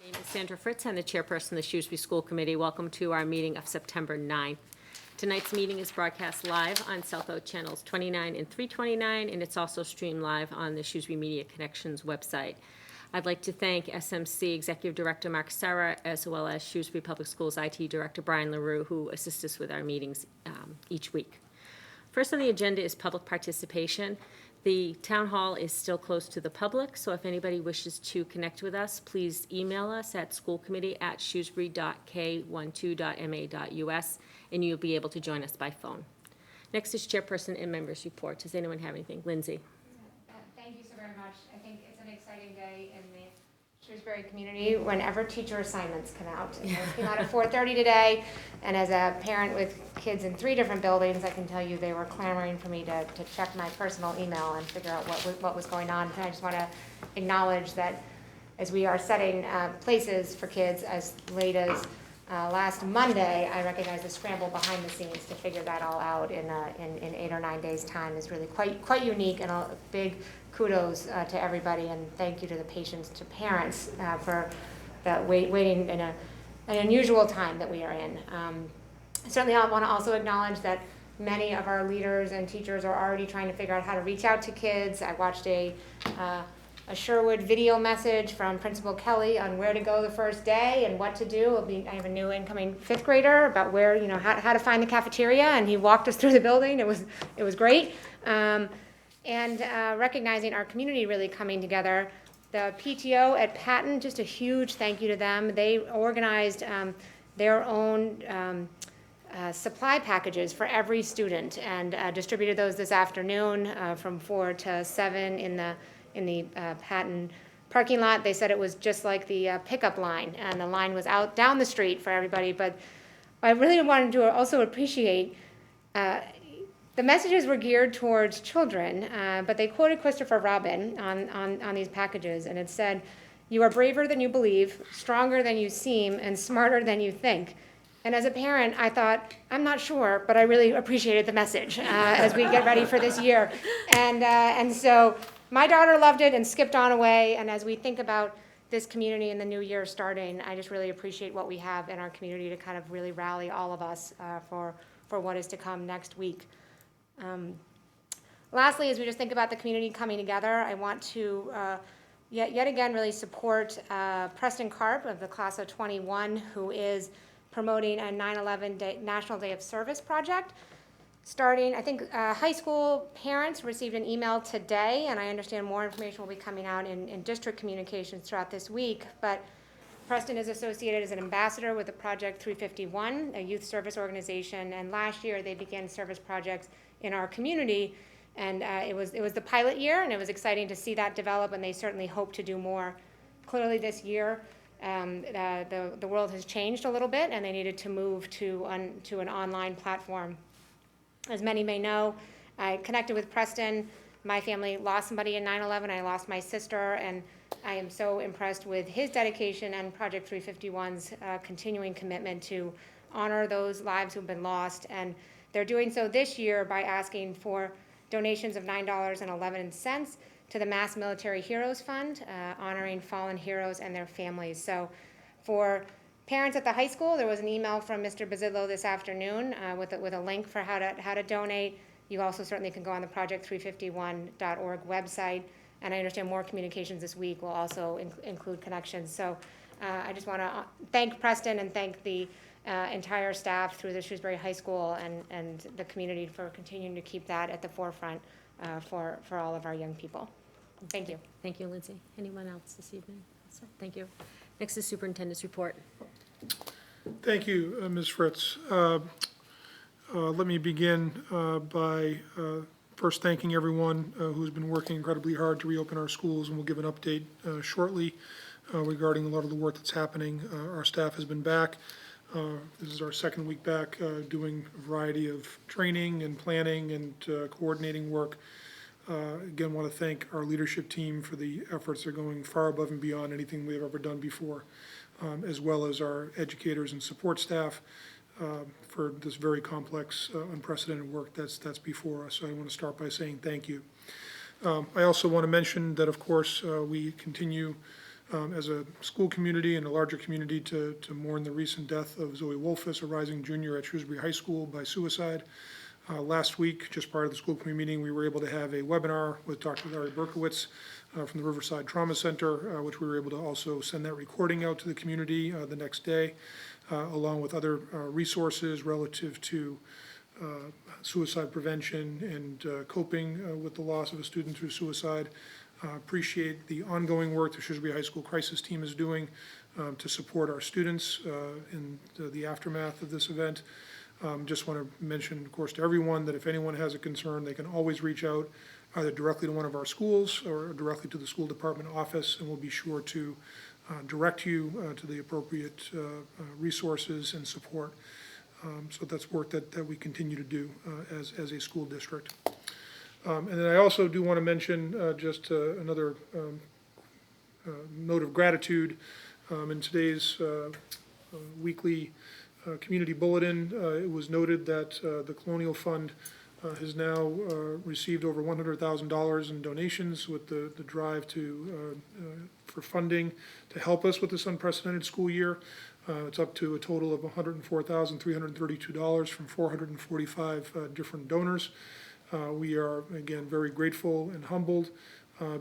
My name is Sandra Fritz. I'm the chairperson of the Shrewsbury School Committee. Welcome to our meeting of September 9th. Tonight's meeting is broadcast live on South Oak channels 29 and 329, and it's also streamed live on the Shrewsbury Media Connections website. I'd like to thank SMC Executive Director Mark Serra, as well as Shrewsbury Public Schools IT Director Brian LaRue, who assist us with our meetings each week. First on the agenda is public participation. The town hall is still closed to the public, so if anybody wishes to connect with us, please email us at schoolcommittee@shrewsbury.k12.ma.us, and you'll be able to join us by phone. Next is chairperson and members report. Does anyone have anything? Lindsay. Thank you so very much. I think it's an exciting day in the Shrewsbury community whenever teacher assignments come out. And those came out at 4:30 today, and as a parent with kids in 3 different buildings, I can tell you they were clamoring for me to check my personal email and figure out what was going on. And I just want to acknowledge that as we are setting places for kids as late as last Monday, I recognize the scramble behind the scenes to figure that all out in 8 or 9 days' time is really quite unique, and a big kudos to everybody, and thank you to the patients, to parents for that waiting in an unusual time that we are in. Certainly I want to also acknowledge that many of our leaders and teachers are already trying to figure out how to reach out to kids. I watched a Sherwood video message from Principal Kelly on where to go the first day and what to do. I have a new incoming 5th grader about where, how to find the cafeteria, and he walked us through the building. It was great. And recognizing our community really coming together. The PTO at Patton, just a huge thank you to them. They organized their own supply packages for every student and distributed those this afternoon from 4 to 7 in the Patton parking lot. They said it was just like the pickup line, and the line was out down the street for everybody. But I really wanted to also appreciate the messages were geared towards children, but they quoted Christopher Robin on these packages, and it said, "You are braver than you believe, stronger than you seem, and smarter than you think." And as a parent, I thought, I'm not sure, but I really appreciated the message as we get ready for this year. And so my daughter loved it and skipped on away, and as we think about this community and the new year starting, I just really appreciate what we have in our community to kind of really rally all of us for what is to come next week. Lastly, as we just think about the community coming together, I want to yet again really support Preston Karp of the class of 21, who is promoting a 9/11 National Day of Service project. Starting, I think high school parents received an email today, and I understand more information will be coming out in district communications throughout this week, but Preston is associated as an ambassador with the Project 351, a youth service organization, and last year they began service projects in our community, and it was the pilot year, and it was exciting to see that develop, and they certainly hope to do more. Clearly this year, the world has changed a little bit, and they needed to move to an online platform. As many may know, I connected with Preston. My family lost somebody in 9/11. I lost my sister, and I am so impressed with his dedication and Project 351's continuing commitment to honor those lives who've been lost. And they're doing so this year by asking for donations of $9.11 to the Mass Military Heroes Fund, honoring fallen heroes and their families. So for parents at the high school, there was an email from Mr. Bazillo this afternoon with a link for how to donate. You also certainly can go on the project351.org website, and I understand more communications this week will also include connections. So I just want to thank Preston and thank the entire staff through the Shrewsbury High School and the community for continuing to keep that at the forefront for all of our young people. Thank you. Thank you, Lindsay. Anyone else this evening? Thank you. Next is superintendent's report. Thank you, Ms. Fritz. Let me begin by first thanking everyone who's been working incredibly hard to reopen our schools, and we'll give an update shortly regarding a lot of the work that's happening. Our staff has been back. This is our second week back doing a variety of training and planning and coordinating work. Again, want to thank our leadership team for the efforts. They're going far above and beyond anything we've ever done before, as well as our educators and support staff for this very complex, unprecedented work that's before us. So I want to start by saying thank you. I also want to mention that, of course, we continue as a school community and a larger community to mourn the recent death of Zoe Wolfus, a rising junior at Shrewsbury High School, by suicide. Last week, just prior to the school committee meeting, we were able to have a webinar with Dr. Larry Berkowitz from the Riverside Trauma Center, which we were able to also send that recording out to the community the next day, along with other resources relative to suicide prevention and coping with the loss of a student through suicide. Appreciate the ongoing work the Shrewsbury High School Crisis Team is doing to support our students in the aftermath of this event. Just want to mention, of course, to everyone that if anyone has a concern, they can always reach out either directly to one of our schools or directly to the school department office, and we'll be sure to direct you to the appropriate resources and support. So that's work that we continue to do as a school district. And then I also do want to mention just another note of gratitude. In today's weekly community bulletin, it was noted that the Colonial Fund has now received over $100,000 in donations with the drive for funding to help us with this unprecedented school year. It's up to a total of $104,332 from 445 different donors. We are, again, very grateful and humbled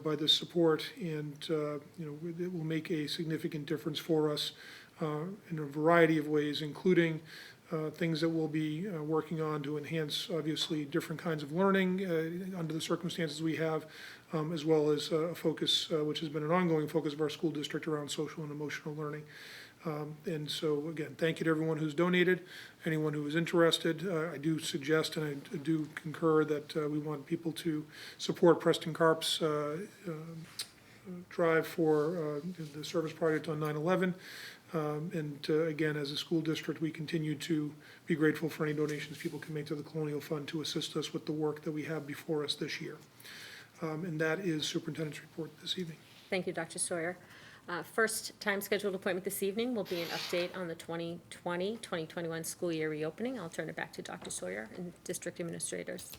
by this support, and it will make a significant difference for us in a variety of ways, including things that we'll be working on to enhance, obviously, different kinds of learning under the circumstances we have, as well as a focus, which has been an ongoing focus of our school district around social and emotional learning. And so, again, thank you to everyone who's donated, anyone who is interested. I do suggest and I do concur that we want people to support Preston Karp's drive for the service project on 9/11. And again, as a school district, we continue to be grateful for any donations people can make to the Colonial Fund to assist us with the work that we have before us this year. And that is Superintendent's report this evening. Thank you, Dr. Sawyer. First time scheduled appointment this evening will be an update on the 2020-2021 school year reopening. I'll turn it back to Dr. Sawyer and district administrators.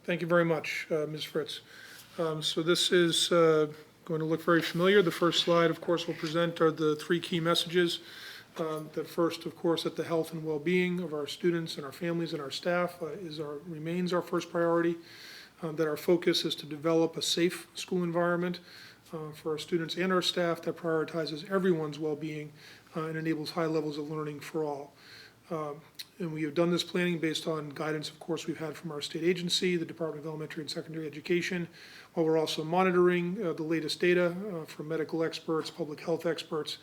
Thank you very much, Ms. Fritz. So this is going to look very familiar. The first slide, of course, we'll present are the three key messages. The first, of course, that the health and well-being of our students and our families and our staff remains our first priority. That our focus is to develop a safe school environment for our students and our staff that prioritizes everyone's well-being and enables high levels of learning for all. And we have done this planning based on guidance, of course, we've had from our state agency, the Department of Elementary and Secondary Education, while we're also monitoring the latest data from medical experts, public health experts,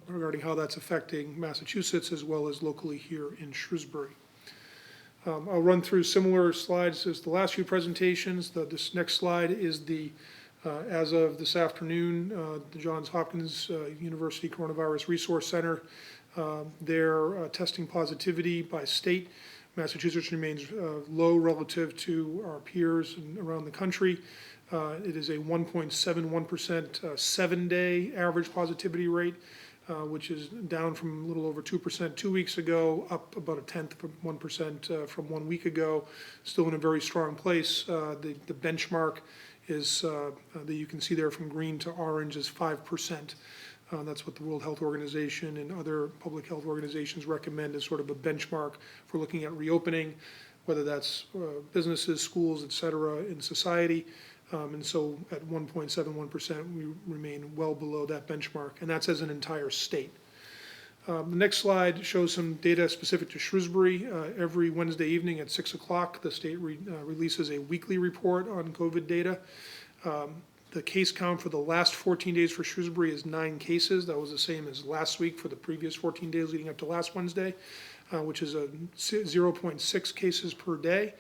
regarding how that's affecting Massachusetts as well as locally here in Shrewsbury. I'll run through similar slides as the last few presentations. This next slide is as of this afternoon, the Johns Hopkins University Coronavirus Resource Center, their testing positivity by state. Massachusetts remains low relative to our peers around the country. It is a 1.71% 7-day average positivity rate, which is down from a little over 2% 2 weeks ago, up about 0.1% from 1 week ago. Still in a very strong place. The benchmark is that you can see there from green to orange is 5%. That's what the World Health Organization and other public health organizations recommend as sort of a benchmark for looking at reopening, whether that's businesses, schools, et cetera, in society. And so at 1.71%, we remain well below that benchmark, and that's as an entire state. The next slide shows some data specific to Shrewsbury. Every Wednesday evening at 6 o'clock, the state releases a weekly report on COVID data. The case count for the last 14 days for Shrewsbury is 9 cases. That was the same as last week for the previous 14 days leading up to last Wednesday, which is a 0.6 cases per day.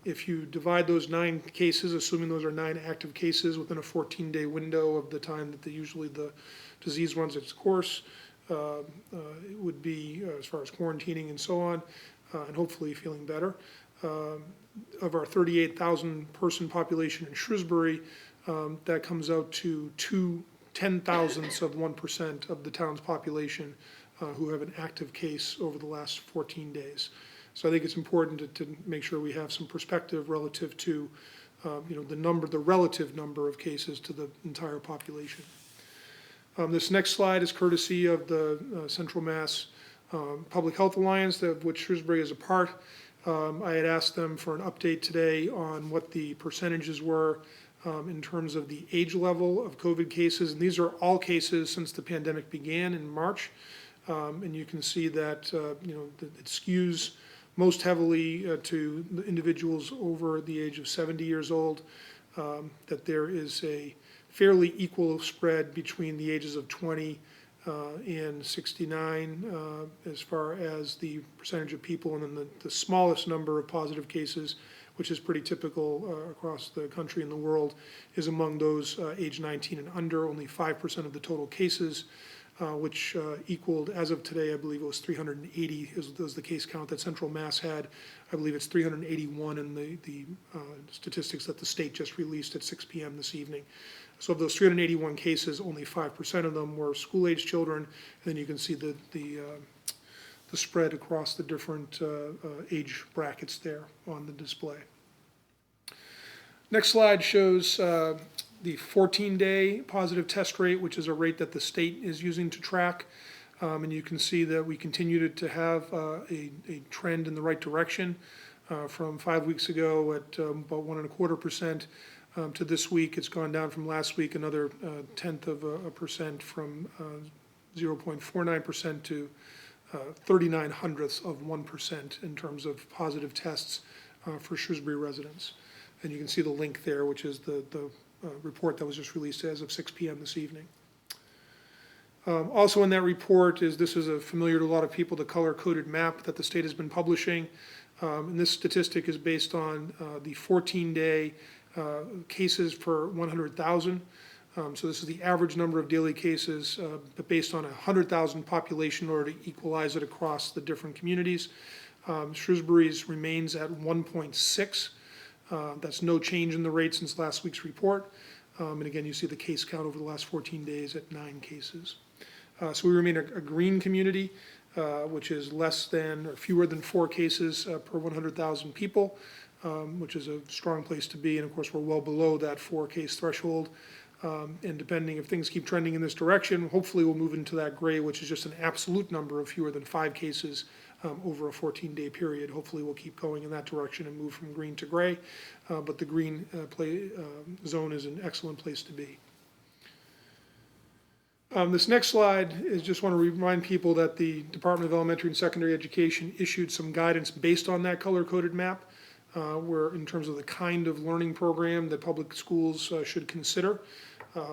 If you divide those 9 cases, assuming those are 9 active cases within a 14-day window of the time that usually the disease runs its course, it would be, as far as quarantining and so on, and hopefully feeling better. Of our 38,000 person population in Shrewsbury, that comes out to 0.2 of 1% of the town's population who have an active case over the last 14 days. So I think it's important to make sure we have some perspective relative to the relative number of cases to the entire population. This next slide is courtesy of the Central Mass Public Health Alliance, of which Shrewsbury is a part. I had asked them for an update today on what the percentages were in terms of the age level of COVID cases. And these are all cases since the pandemic began in March. And you can see that, it skews most heavily to the individuals over the age of 70 years old, that there is a fairly equal spread between the ages of 20 and 69 as far as the percentage of people, and then the smallest number of positive cases, which is pretty typical across the country and the world, is among those age 19 and under. Only 5% of the total cases, which equaled, as of today, I believe it was 380 was the case count that Central Mass had. I believe it's 381 in the statistics that the state just released at 6 p.m. this evening. So of those 381 cases, only 5% of them were school-age children. And then you can see the spread across the different age brackets there on the display. Next slide shows the 14-day positive test rate, which is a rate that the state is using to track. And you can see that we continue to have a trend in the right direction from 5 weeks ago at about 1.25%. To this week. It's gone down from last week another 0.1% from 0.49% to 0.39% in terms of positive tests for Shrewsbury residents. And you can see the link there, which is the report that was just released as of 6 p.m. this evening. Also in that report this is familiar to a lot of people, the color-coded map that the state has been publishing. And this statistic is based on the 14-day cases per 100,000. So this is the average number of daily cases, but based on 100,000 population in order to equalize it across the different communities. Shrewsbury's remains at 1.6. That's no change in the rate since last week's report. And again, you see the case count over the last 14 days at 9 cases. So we remain a green community, which is less than or fewer than 4 cases per 100,000 people. Which is a strong place to be, and of course we're well below that 4-case threshold. And depending if things keep trending in this direction, hopefully we'll move into that gray, which is just an absolute number of fewer than 5 cases over a 14-day period. Hopefully we'll keep going in that direction and move from green to gray, but the green zone is an excellent place to be. This next slide is just want to remind people that the Department of Elementary and Secondary Education issued some guidance based on that color-coded map. Where in terms of the kind of learning program that public schools should consider.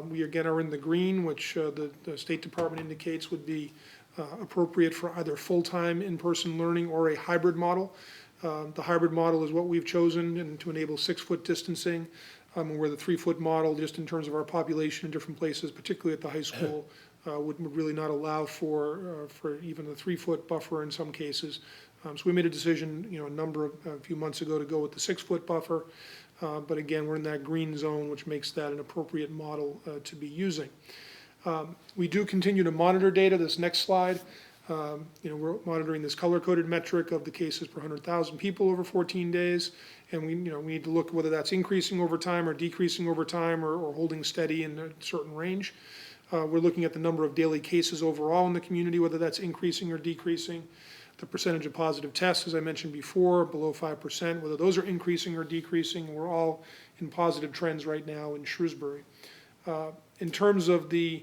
We again are in the green, which the State Department indicates would be appropriate for either full-time in-person learning or a hybrid model. The hybrid model is what we've chosen and to enable 6-foot distancing, where the 3-foot model, just in terms of our population in different places, particularly at the high school, would really not allow for even the 3-foot buffer in some cases. So we made a decision, a few months ago to go with the 6-foot buffer. But again, we're in that green zone, which makes that an appropriate model to be using. We do continue to monitor data. This next slide, we're monitoring this color-coded metric of the cases per 100,000 people over 14 days. And we need to look at whether that's increasing over time or decreasing over time or holding steady in a certain range. We're looking at the number of daily cases overall in the community, whether that's increasing or decreasing. The percentage of positive tests, as I mentioned before, below 5%, whether those are increasing or decreasing. We're all in positive trends right now in Shrewsbury. In terms of the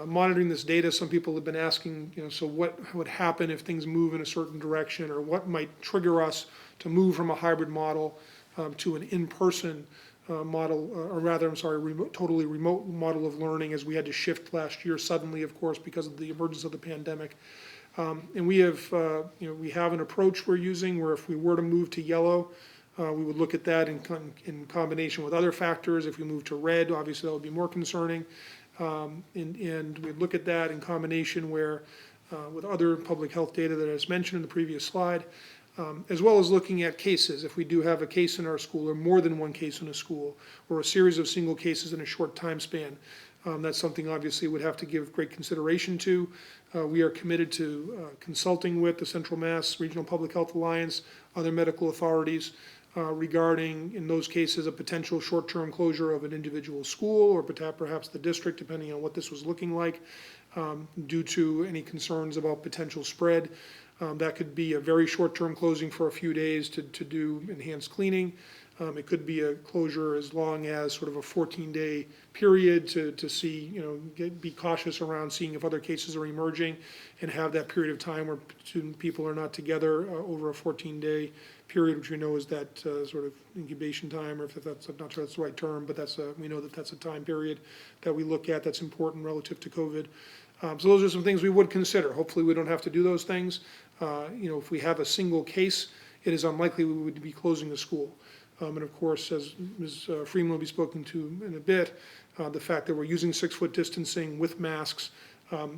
monitoring this data, some people have been asking, so what would happen if things move in a certain direction, or what might trigger us to move from a hybrid model to an in-person model, or rather, totally remote model of learning, as we had to shift last year suddenly, of course, because of the emergence of the pandemic. And we have an approach we're using where if we were to move to yellow, we would look at that in combination with other factors. If we move to red, obviously that would be more concerning. And we'd look at that in combination with other public health data that I just mentioned in the previous slide, as well as looking at cases. If we do have a case in our school, or more than one case in a school, or a series of single cases in a short time span, that's something obviously we'd have to give great consideration to. We are committed to consulting with the Central Mass Regional Public Health Alliance, other medical authorities, regarding, in those cases, a potential short-term closure of an individual school or perhaps the district, depending on what this was looking like, due to any concerns about potential spread. That could be a very short-term closing for a few days to do enhanced cleaning. It could be a closure as long as sort of a 14-day period to see, be cautious around seeing if other cases are emerging and have that period of time where student people are not together over a 14-day period, which we know is that sort of incubation time, or if that's, I'm not sure that's the right term, but we know that that's a time period that we look at that's important relative to COVID. So those are some things we would consider. Hopefully we don't have to do those things. If we have a single case, it is unlikely we would be closing the school. And of course, as Ms. Freeman will be spoken to in a bit, the fact that we're using 6-foot distancing with masks,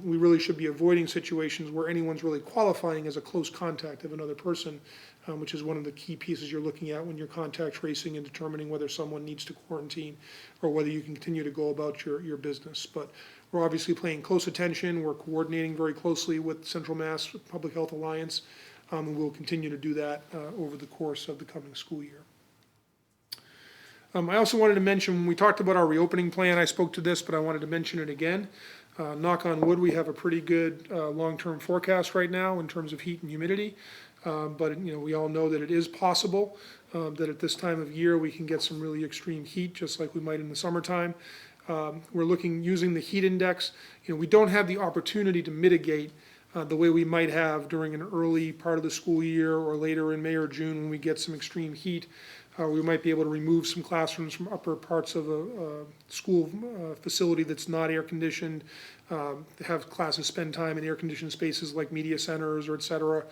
we really should be avoiding situations where anyone's really qualifying as a close contact of another person, which is one of the key pieces you're looking at when you're contact tracing and determining whether someone needs to quarantine or whether you can continue to go about your business. But we're obviously paying close attention. We're coordinating very closely with Central Mass Public Health Alliance, and we'll continue to do that over the course of the coming school year. I also wanted to mention, when we talked about our reopening plan, I spoke to this, but I wanted to mention it again. Knock on wood, we have a pretty good long-term forecast right now in terms of heat and humidity. But we all know that it is possible that at this time of year we can get some really extreme heat, just like we might in the summertime. We're using the heat index. We don't have the opportunity to mitigate the way we might have during an early part of the school year or later in May or June when we get some extreme heat. We might be able to remove some classrooms from upper parts of a school facility that's not air conditioned, have classes spend time in air conditioned spaces like media centers or et cetera.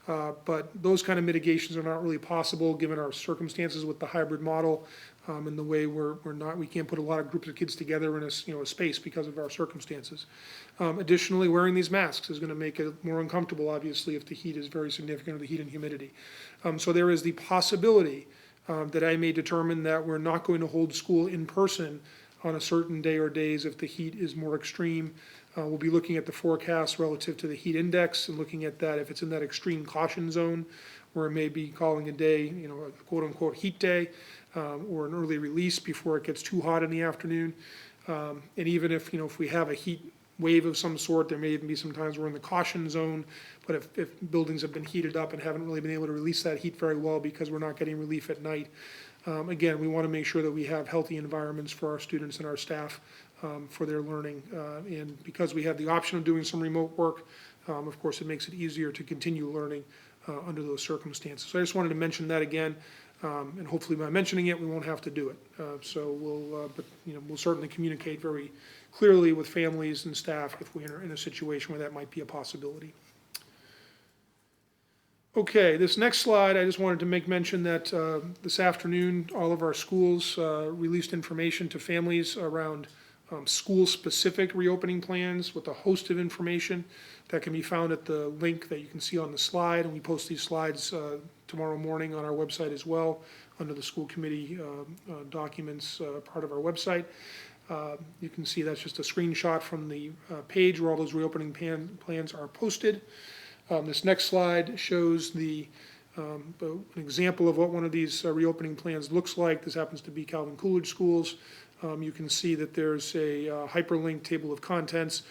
But those kind of mitigations are not really possible given our circumstances with the hybrid model and the way we can't put a lot of groups of kids together in a space because of our circumstances. Additionally, wearing these masks is going to make it more uncomfortable, obviously, if the heat is very significant or the heat and humidity. So there is the possibility that I may determine that we're not going to hold school in person on a certain day or days if the heat is more extreme. We'll be looking at the forecast relative to the heat index and looking at that if it's in that extreme caution zone where it may be calling a day, a quote unquote heat day or an early release before it gets too hot in the afternoon. And even if we have a heat wave of some sort, there may even be some times we're in the caution zone, but if buildings have been heated up and haven't really been able to release that heat very well because we're not getting relief at night, again, we want to make sure that we have healthy environments for our students and our staff for their learning. And because we have the option of doing some remote work, of course, it makes it easier to continue learning under those circumstances. So I just wanted to mention that again, and hopefully by mentioning it, we won't have to do it. So we'll certainly communicate very clearly with families and staff if we're in a situation where that might be a possibility. Okay, this next slide, I just wanted to make mention that this afternoon, all of our schools released information to families around school-specific reopening plans with a host of information that can be found at the link that you can see on the slide, and we post these slides tomorrow morning on our website as well under the school committee documents part of our website. You can see that's just a screenshot from the page where all those reopening plans are posted. This next slide shows an example of what one of these reopening plans looks like. This happens to be Calvin Coolidge Schools. You can see that there's a hyperlinked table of contents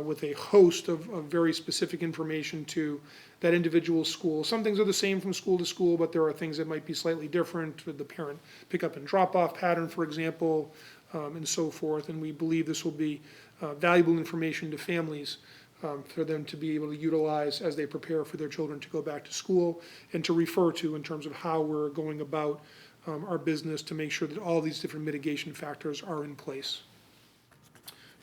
with a host of very specific information to that individual school. Some things are the same from school to school, but there are things that might be slightly different with the parent pickup and drop-off pattern, for example, and so forth. And we believe this will be valuable information to families for them to be able to utilize as they prepare for their children to go back to school and to refer to in terms of how we're going about our business to make sure that all these different mitigation factors are in place.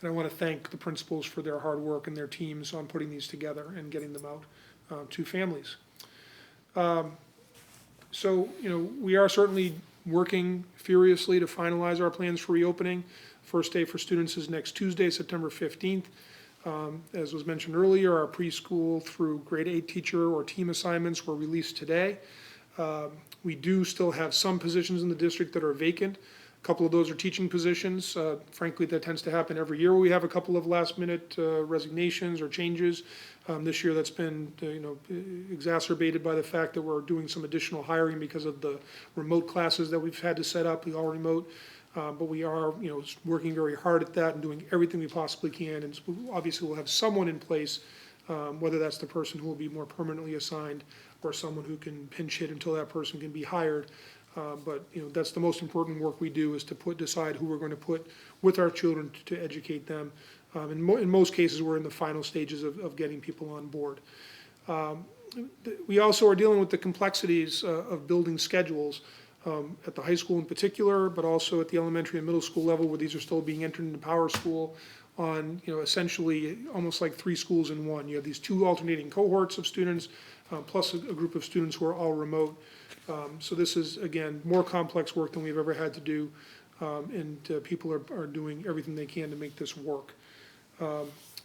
And I want to thank the principals for their hard work and their teams on putting these together and getting them out to families. So, we are certainly working furiously to finalize our plans for reopening. First day for students is next Tuesday, September 15th. As was mentioned earlier, our preschool through grade 8 teacher or team assignments were released today. We do still have some positions in the district that are vacant. A couple of those are teaching positions. Frankly, that tends to happen every year. We have a couple of last-minute resignations or changes. This year, that's been exacerbated by the fact that we're doing some additional hiring because of the remote classes that we've had to set up. We all remote, but we are working very hard at that and doing everything we possibly can. And obviously, we'll have someone in place, whether that's the person who will be more permanently assigned or someone who can pinch hit until that person can be hired. But that's the most important work we do, is to decide who we're going to put with our children to educate them. In most cases, we're in the final stages of getting people on board. We also are dealing with the complexities of building schedules at the high school in particular, but also at the elementary and middle school level, where these are still being entered into Power School on essentially almost like 3 schools in one. You have these 2 alternating cohorts of students, plus a group of students who are all remote. So this is, again, more complex work than we've ever had to do, and people are doing everything they can to make this work.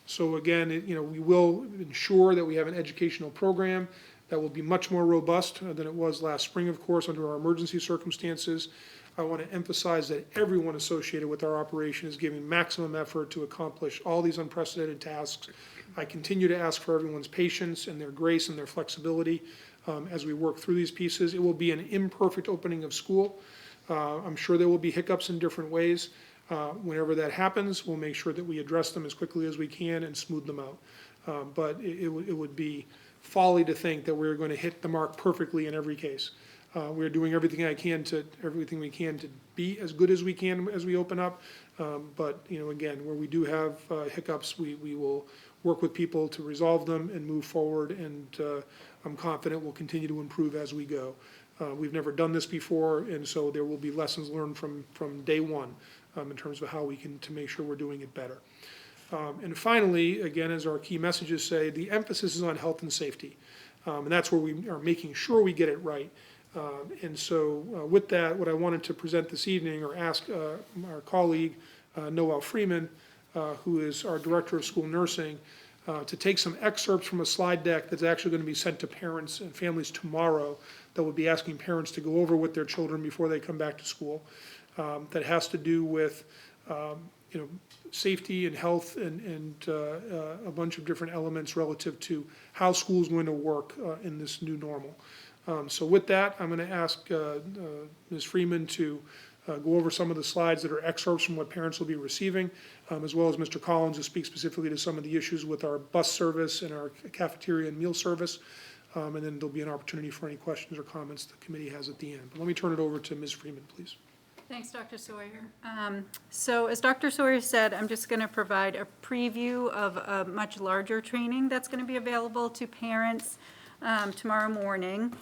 So again, we will ensure that we have an educational program that will be much more robust than it was last spring, of course, under our emergency circumstances. I want to emphasize that everyone associated with our operation is giving maximum effort to accomplish all these unprecedented tasks. I continue to ask for everyone's patience and their grace and their flexibility as we work through these pieces. It will be an imperfect opening of school. I'm sure there will be hiccups in different ways. Whenever that happens, we'll make sure that we address them as quickly as we can and smooth them out. But it would be folly to think that we're going to hit the mark perfectly in every case. We're doing everything we can to be as good as we can as we open up. But again, where we do have hiccups, we will work with people to resolve them and move forward. And I'm confident we'll continue to improve as we go. We've never done this before, and so there will be lessons learned from day one in terms of how we can to make sure we're doing it better. And finally, again, as our key messages say, the emphasis is on health and safety. And that's where we are making sure we get it right. And so with that, what I wanted to present this evening, or ask our colleague, Noel Freeman, who is our Director of School Nursing, to take some excerpts from a slide deck that's actually going to be sent to parents and families tomorrow, that will be asking parents to go over with their children before they come back to school. That has to do with safety and health and a bunch of different elements relative to how school is going to work in this new normal. So with that, I'm going to ask Ms. Freeman to go over some of the slides that are excerpts from what parents will be receiving, as well as Mr. Collins to speak specifically to some of the issues with our bus service and our cafeteria and meal service. And then there'll be an opportunity for any questions or comments the committee has at the end. But let me turn it over to Ms. Freeman, please. Thanks, Dr. Sawyer. So as Dr. Sawyer said, I'm just going to provide a preview of a much larger training that's going to be available to parents tomorrow morning.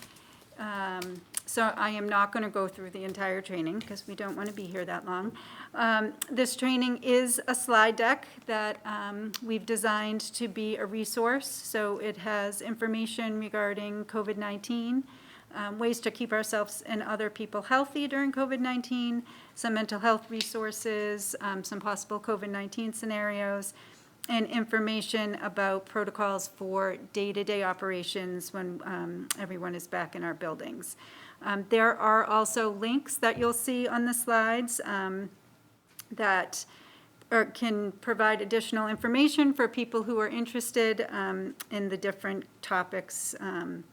So I am not going to go through the entire training because we don't want to be here that long. This training is a slide deck that we've designed to be a resource. So it has information regarding COVID-19, ways to keep ourselves and other people healthy during COVID-19, some mental health resources, some possible COVID-19 scenarios, and information about protocols for day-to-day operations when everyone is back in our buildings. There are also links that you'll see on the slides that can provide additional information for people who are interested in the different topics on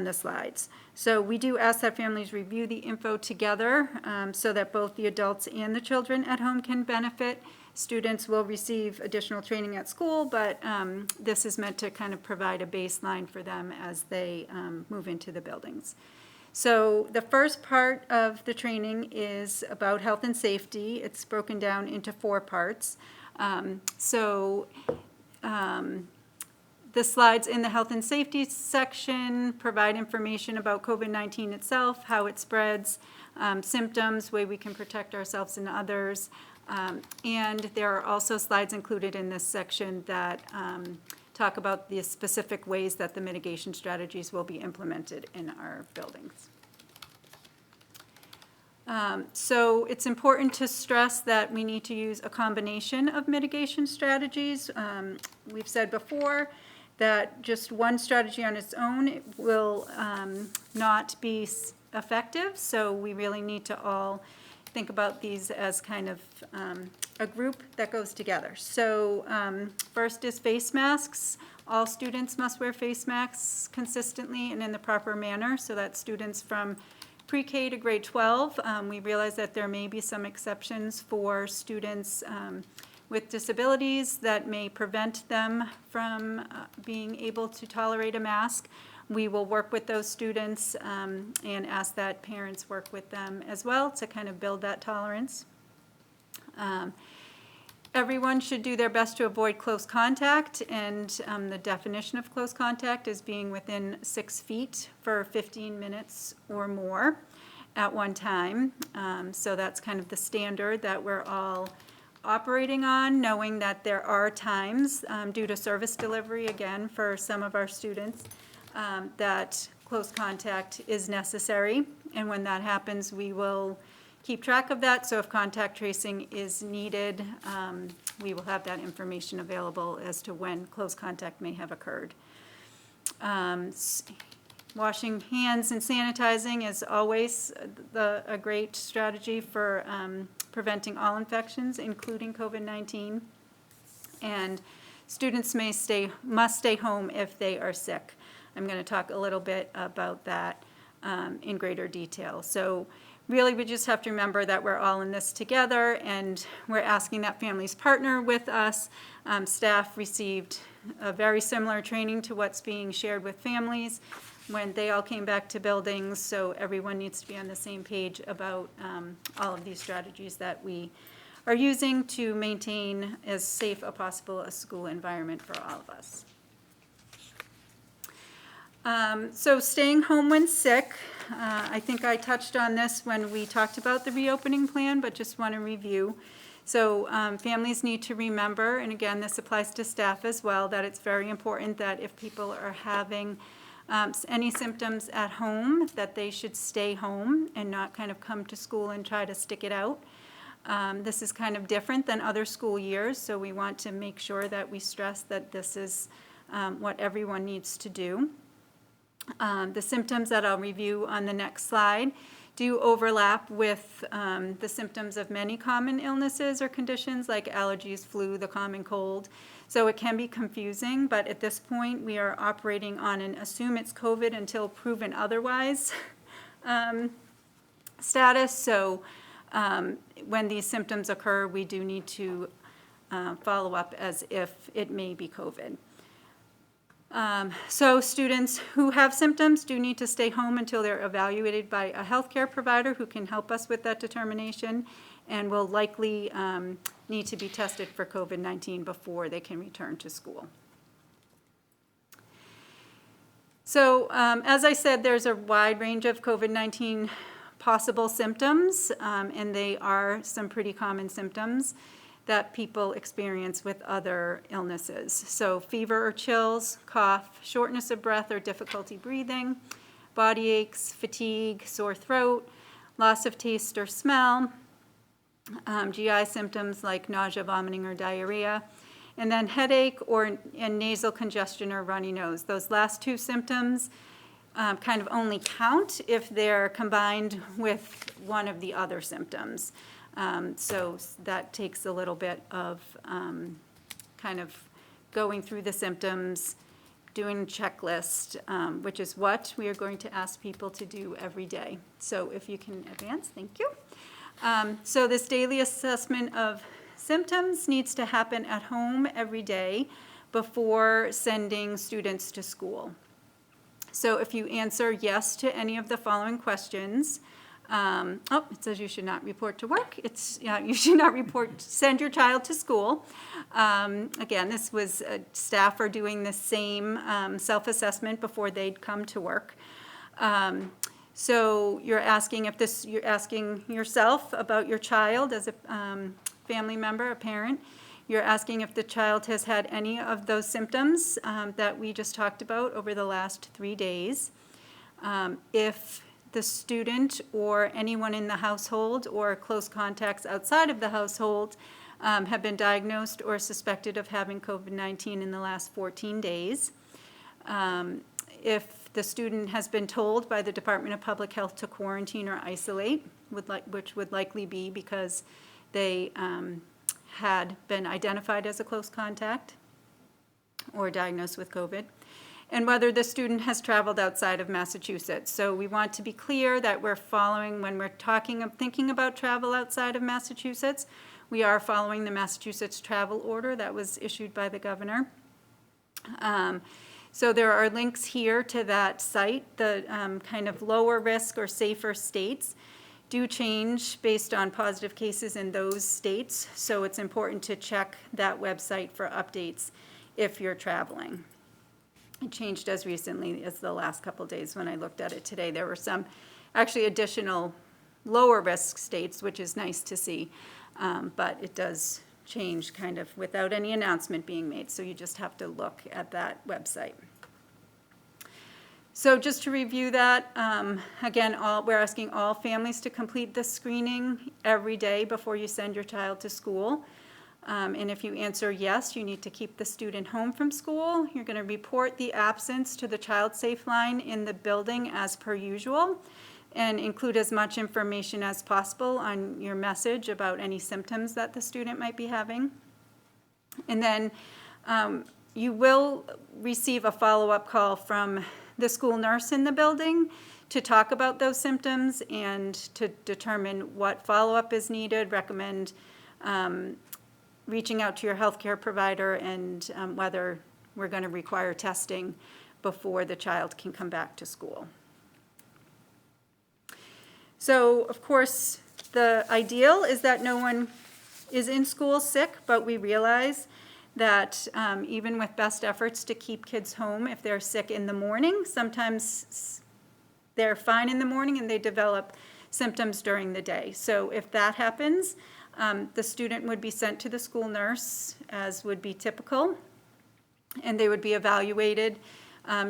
the slides. So we do ask that families review the info together so that both the adults and the children at home can benefit. Students will receive additional training at school, but this is meant to kind of provide a baseline for them as they move into the buildings. So the first part of the training is about health and safety. It's broken down into 4 parts. The slides in the health and safety section provide information about COVID-19 itself, how it spreads, symptoms, way we can protect ourselves and others. And there are also slides included in this section that talk about the specific ways that the mitigation strategies will be implemented in our buildings. So it's important to stress that we need to use a combination of mitigation strategies. We've said before that just one strategy on its own will not be effective, so we really need to all think about these as kind of a group that goes together. So first is face masks. All students must wear face masks consistently and in the proper manner. So that's students from pre-K to grade 12. We realize that there may be some exceptions for students with disabilities that may prevent them from being able to tolerate a mask. We will work with those students and ask that parents work with them as well to kind of build that tolerance. Everyone should do their best to avoid close contact, and the definition of close contact is being within 6 feet for 15 minutes or more at one time. So that's kind of the standard that we're all operating on, knowing that there are times due to service delivery, again, for some of our students, that close contact is necessary. And when that happens, we will keep track of that. So if contact tracing is needed, we will have that information available as to when close contact may have occurred. Washing hands and sanitizing is always a great strategy for preventing all infections, including COVID-19. And students must stay home if they are sick. I'm going to talk a little bit about that in greater detail. So really, we just have to remember that we're all in this together, and we're asking that families partner with us. Staff received a very similar training to what's being shared with families when they all came back to buildings, so everyone needs to be on the same page about all of these strategies that we are using to maintain as safe as possible a school environment for all of us. So staying home when sick, I think I touched on this when we talked about the reopening plan, but just want to review. So families need to remember, and again, this applies to staff as well, that it's very important that if people are having any symptoms at home, that they should stay home and not kind of come to school and try to stick it out. This is kind of different than other school years, so we want to make sure that we stress that this is what everyone needs to do. The symptoms that I'll review on the next slide do overlap with the symptoms of many common illnesses or conditions like allergies, flu, the common cold. So it can be confusing, but at this point we are operating on an assume it's COVID until proven otherwise status. So when these symptoms occur, we do need to follow up as if it may be COVID. So students who have symptoms do need to stay home until they're evaluated by a healthcare provider who can help us with that determination, and will likely need to be tested for COVID-19 before they can return to school. So as I said, there's a wide range of COVID-19 possible symptoms, and they are some pretty common symptoms that people experience with other illnesses. So fever or chills, cough, shortness of breath or difficulty breathing, body aches, fatigue, sore throat, loss of taste or smell, GI symptoms like nausea, vomiting, or diarrhea, and then headache and nasal congestion or runny nose. Those last two symptoms kind of only count if they're combined with one of the other symptoms. So that takes a little bit of kind of going through the symptoms, doing a checklist, which is what we are going to ask people to do every day. So if you can advance, thank you. So this daily assessment of symptoms needs to happen at home every day before sending students to school. So if you answer yes to any of the following questions, it says you should not report to work. You should not send your child to school. Again, this was staff are doing the same self-assessment before they'd come to work. So you're asking yourself about your child as a family member, a parent. You're asking if the child has had any of those symptoms that we just talked about over the last 3 days. If the student or anyone in the household or close contacts outside of the household have been diagnosed or suspected of having COVID-19 in the last 14 days. If the student has been told by the Department of Public Health to quarantine or isolate, which would likely be because they had been identified as a close contact or diagnosed with COVID, and whether the student has traveled outside of Massachusetts. So we want to be clear that we're following, when we're thinking about travel outside of Massachusetts, we are following the Massachusetts travel order that was issued by the governor. So there are links here to that site. The kind of lower risk or safer states do change based on positive cases in those states. So it's important to check that website for updates if you're traveling. It changed as recently as the last couple of days when I looked at it today. There were some actually additional lower risk states, which is nice to see, but it does change kind of without any announcement being made, so you just have to look at that website. So just to review that, again, we're asking all families to complete the screening every day before you send your child to school. And if you answer yes, you need to keep the student home from school. You're going to report the absence to the Child Safe line in the building as per usual, and include as much information as possible on your message about any symptoms that the student might be having. And then you will receive a follow-up call from the school nurse in the building to talk about those symptoms and to determine what follow-up is needed, recommend reaching out to your healthcare provider, and whether we're going to require testing before the child can come back to school. So, of course, the ideal is that no one is in school sick, but we realize that even with best efforts to keep kids home, if they're sick in the morning, sometimes they're fine in the morning and they develop symptoms during the day. So if that happens, the student would be sent to the school nurse, as would be typical, and they would be evaluated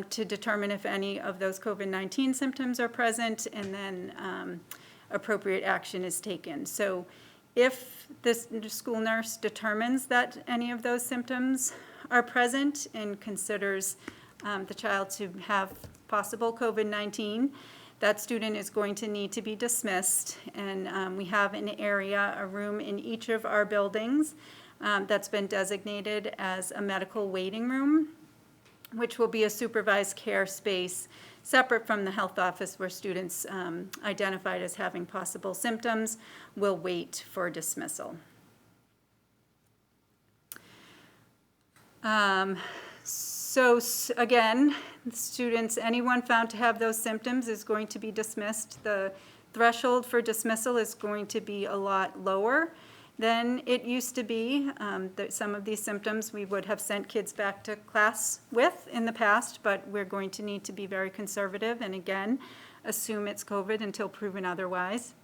to determine if any of those COVID-19 symptoms are present, and then appropriate action is taken. So if the school nurse determines that any of those symptoms are present and considers the child to have possible COVID-19, that student is going to need to be dismissed. And we have an area, a room in each of our buildings that's been designated as a medical waiting room, which will be a supervised care space separate from the health office, where students identified as having possible symptoms will wait for dismissal. So again, students, anyone found to have those symptoms is going to be dismissed. The threshold for dismissal is going to be a lot lower than it used to be. Some of these symptoms we would have sent kids back to class with in the past, but we're going to need to be very conservative and, again, assume it's COVID until proven otherwise.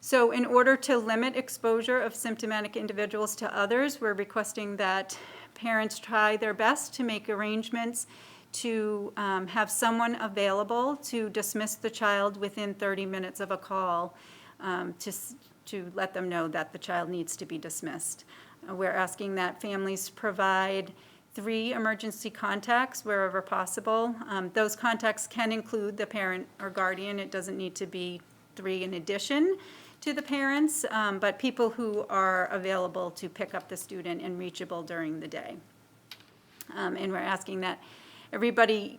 So in order to limit exposure of symptomatic individuals to others, we're requesting that parents try their best to make arrangements to have someone available to dismiss the child within 30 minutes of a call, to let them know that the child needs to be dismissed. We're asking that families provide 3 emergency contacts wherever possible. Those contacts can include the parent or guardian. It doesn't need to be 3 in addition to the parents, but people who are available to pick up the student and reachable during the day. And we're asking that everybody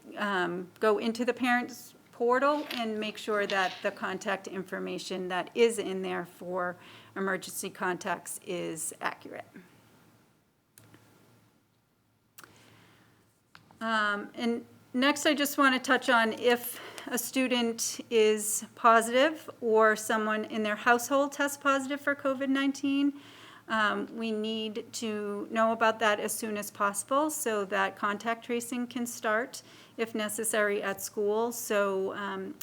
go into the parents' portal and make sure that the contact information that is in there for emergency contacts is accurate. And next, I just want to touch on if a student is positive or someone in their household tests positive for COVID-19, we need to know about that as soon as possible so that contact tracing can start, if necessary, at school. So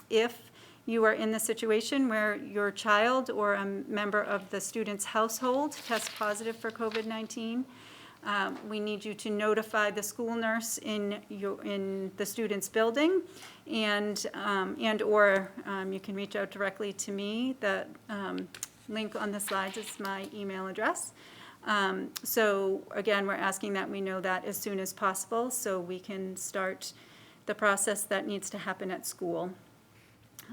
if you are in the situation where your child or a member of the student's household tests positive for COVID-19, we need you to notify the school nurse in the student's building, and or you can reach out directly to me. The link on the slides is my email address. So again, we're asking that we know that as soon as possible so we can start the process that needs to happen at school.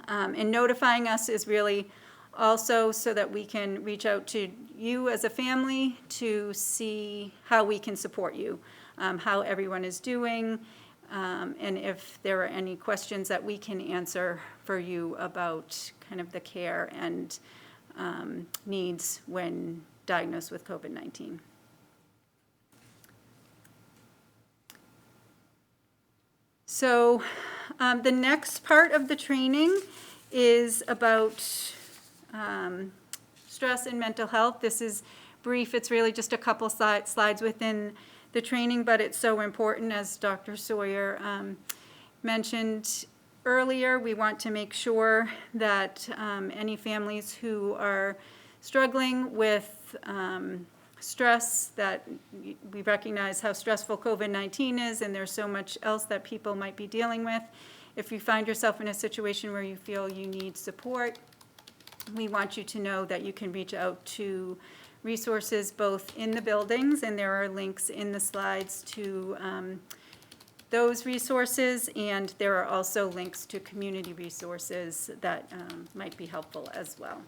And notifying us is really also so that we can reach out to you as a family to see how we can support you, how everyone is doing, and if there are any questions that we can answer for you about kind of the care and needs when diagnosed with COVID-19. So the next part of the training is about stress and mental health. This is brief. It's really just a couple slides within the training, but it's so important, as Dr. Sawyer mentioned earlier. We want to make sure that any families who are struggling with stress, that we recognize how stressful COVID-19 is, and there's so much else that people might be dealing with. If you find yourself in a situation where you feel you need support, we want you to know that you can reach out to resources both in the buildings, and there are links in the slides to those resources, and there are also links to community resources that might be helpful as well.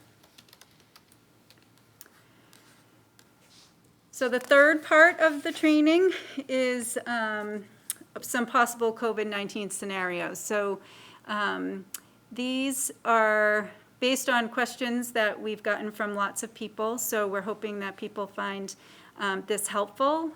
So the third part of the training is some possible COVID-19 scenarios. So these are based on questions that we've gotten from lots of people, so we're hoping that people find this helpful.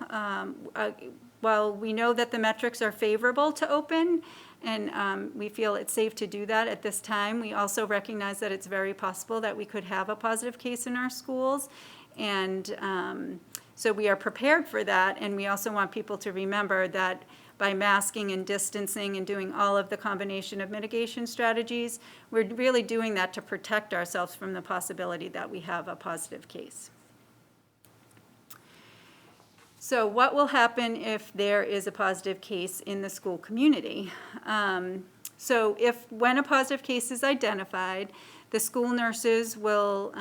While we know that the metrics are favorable to open, and we feel it's safe to do that at this time, we also recognize that it's very possible that we could have a positive case in our schools, and so we are prepared for that, and we also want people to remember that by masking and distancing and doing all of the combination of mitigation strategies, we're really doing that to protect ourselves from the possibility that we have a positive case. So what will happen if there is a positive case in the school community? So when a positive case is identified, the school nurses will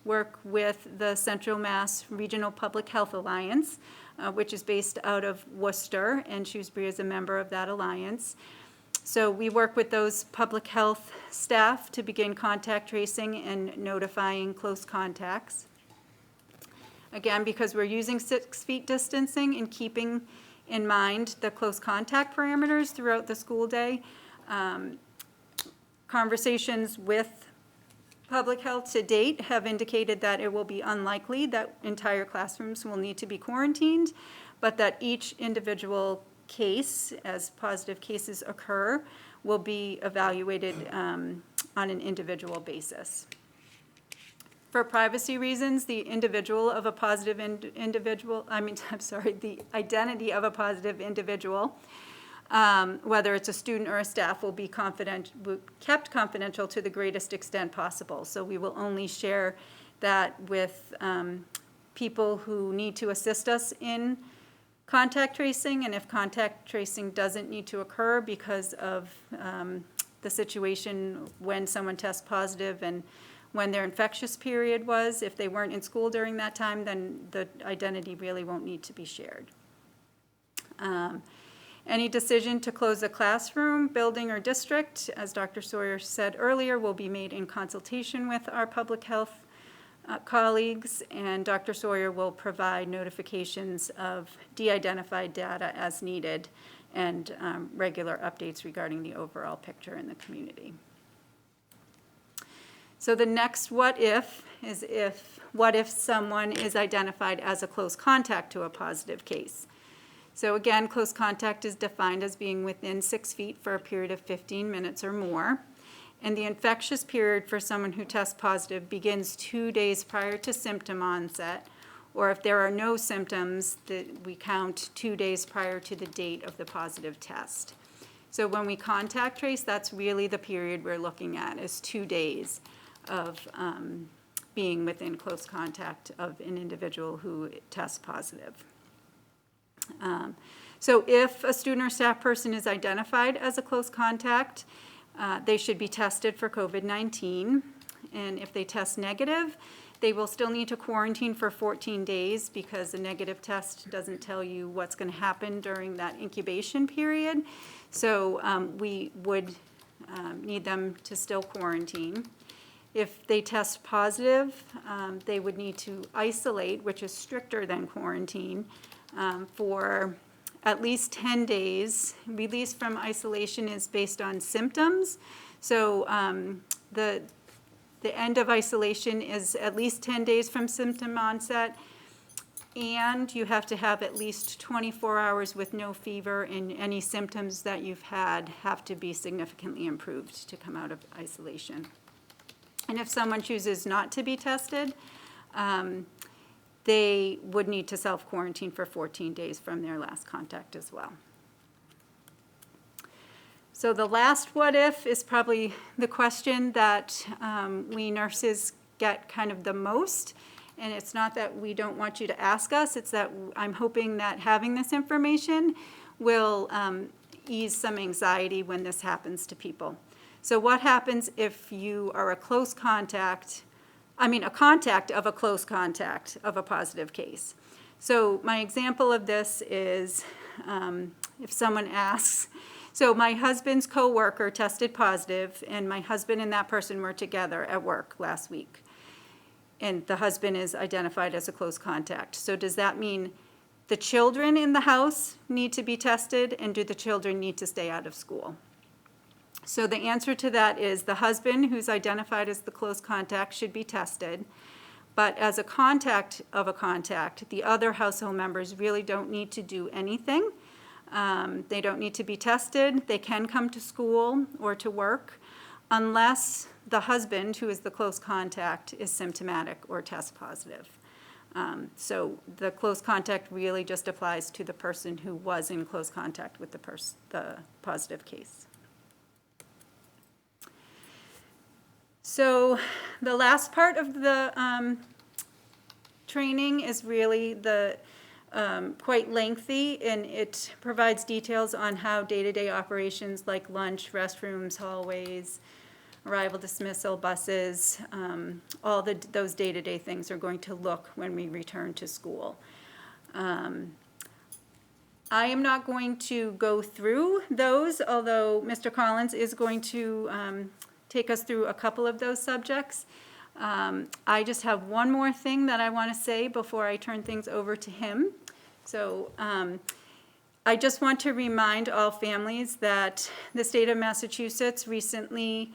work with the Central Mass Regional Public Health Alliance, which is based out of Worcester, and Shrewsbury is a member of that alliance. So we work with those public health staff to begin contact tracing and notifying close contacts. Again, because we're using 6 feet distancing and keeping in mind the close contact parameters throughout the school day, conversations with public health to date have indicated that it will be unlikely that entire classrooms will need to be quarantined, but that each individual case, as positive cases occur, will be evaluated on an individual basis. For privacy reasons, the individual of a positive individual, the identity of a positive individual, whether it's a student or a staff, will be kept confidential to the greatest extent possible. So we will only share that with people who need to assist us in contact tracing, and if contact tracing doesn't need to occur because of the situation when someone tests positive and when their infectious period was, if they weren't in school during that time, then the identity really won't need to be shared. Any decision to close a classroom, building, or district, as Dr. Sawyer said earlier, will be made in consultation with our public health colleagues, and Dr. Sawyer will provide notifications of de-identified data as needed and regular updates regarding the overall picture in the community. So the next what if is what if someone is identified as a close contact to a positive case? So again, close contact is defined as being within 6 feet for a period of 15 minutes or more. And the infectious period for someone who tests positive begins 2 days prior to symptom onset, or if there are no symptoms, we count 2 days prior to the date of the positive test. So when we contact trace, that's really the period we're looking at, is 2 days of being within close contact of an individual who tests positive. So if a student or staff person is identified as a close contact, they should be tested for COVID-19. And if they test negative, they will still need to quarantine for 14 days because a negative test doesn't tell you what's going to happen during that incubation period. So we would need them to still quarantine. If they test positive, they would need to isolate, which is stricter than quarantine, for at least 10 days. Release from isolation is based on symptoms. So the end of isolation is at least 10 days from symptom onset, and you have to have at least 24 hours with no fever, and any symptoms that you've had have to be significantly improved to come out of isolation. And if someone chooses not to be tested, they would need to self-quarantine for 14 days from their last contact as well. So the last what if is probably the question that we nurses get kind of the most. And it's not that we don't want you to ask us, it's that I'm hoping that having this information will ease some anxiety when this happens to people. So what happens if you are a contact of a close contact of a positive case? So my example of this is if someone asks, so my husband's coworker tested positive, and my husband and that person were together at work last week. And the husband is identified as a close contact. So does that mean the children in the house need to be tested, and do the children need to stay out of school? So the answer to that is the husband, who's identified as the close contact, should be tested. But as a contact of a contact, the other household members really don't need to do anything. They don't need to be tested. They can come to school or to work unless the husband, who is the close contact, is symptomatic or test positive. So the close contact really just applies to the person who was in close contact with the positive case. So the last part of the training is really quite lengthy, and it provides details on how day-to-day operations like lunch, restrooms, hallways, arrival, dismissal, buses, all those day-to-day things are going to look when we return to school. I am not going to go through those, although Mr. Collins is going to take us through a couple of those subjects. I just have one more thing that I want to say before I turn things over to him. So I just want to remind all families that the state of Massachusetts recently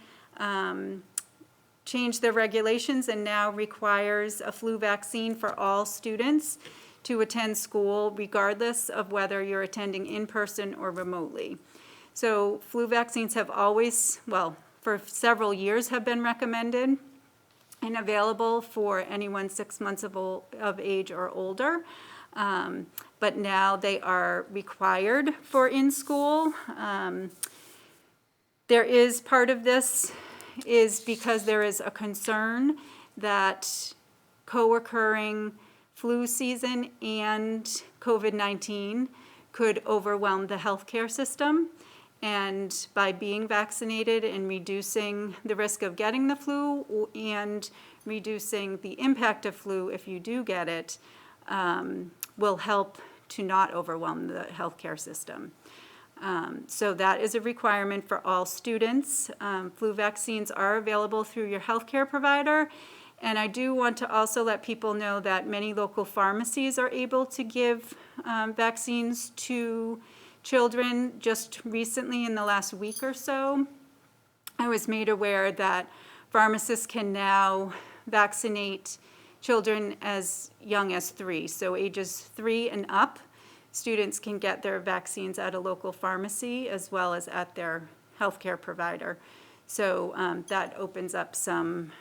changed their regulations and now requires a flu vaccine for all students to attend school, regardless of whether you're attending in person or remotely. So flu vaccines have always, well, for several years have been recommended and available for anyone 6 months of age or older. But now they are required for in-school. There is part of this is because there is a concern that co-occurring flu season and COVID-19 could overwhelm the healthcare system. And by being vaccinated and reducing the risk of getting the flu and reducing the impact of flu if you do get it, will help to not overwhelm the healthcare system. So that is a requirement for all students. Flu vaccines are available through your healthcare provider. And I do want to also let people know that many local pharmacies are able to give vaccines to children. Just recently, in the last week or so, I was made aware that pharmacists can now vaccinate children as young as 3, so ages 3 and up. Students can get their vaccines at a local pharmacy as well as at their healthcare provider. So that opens up some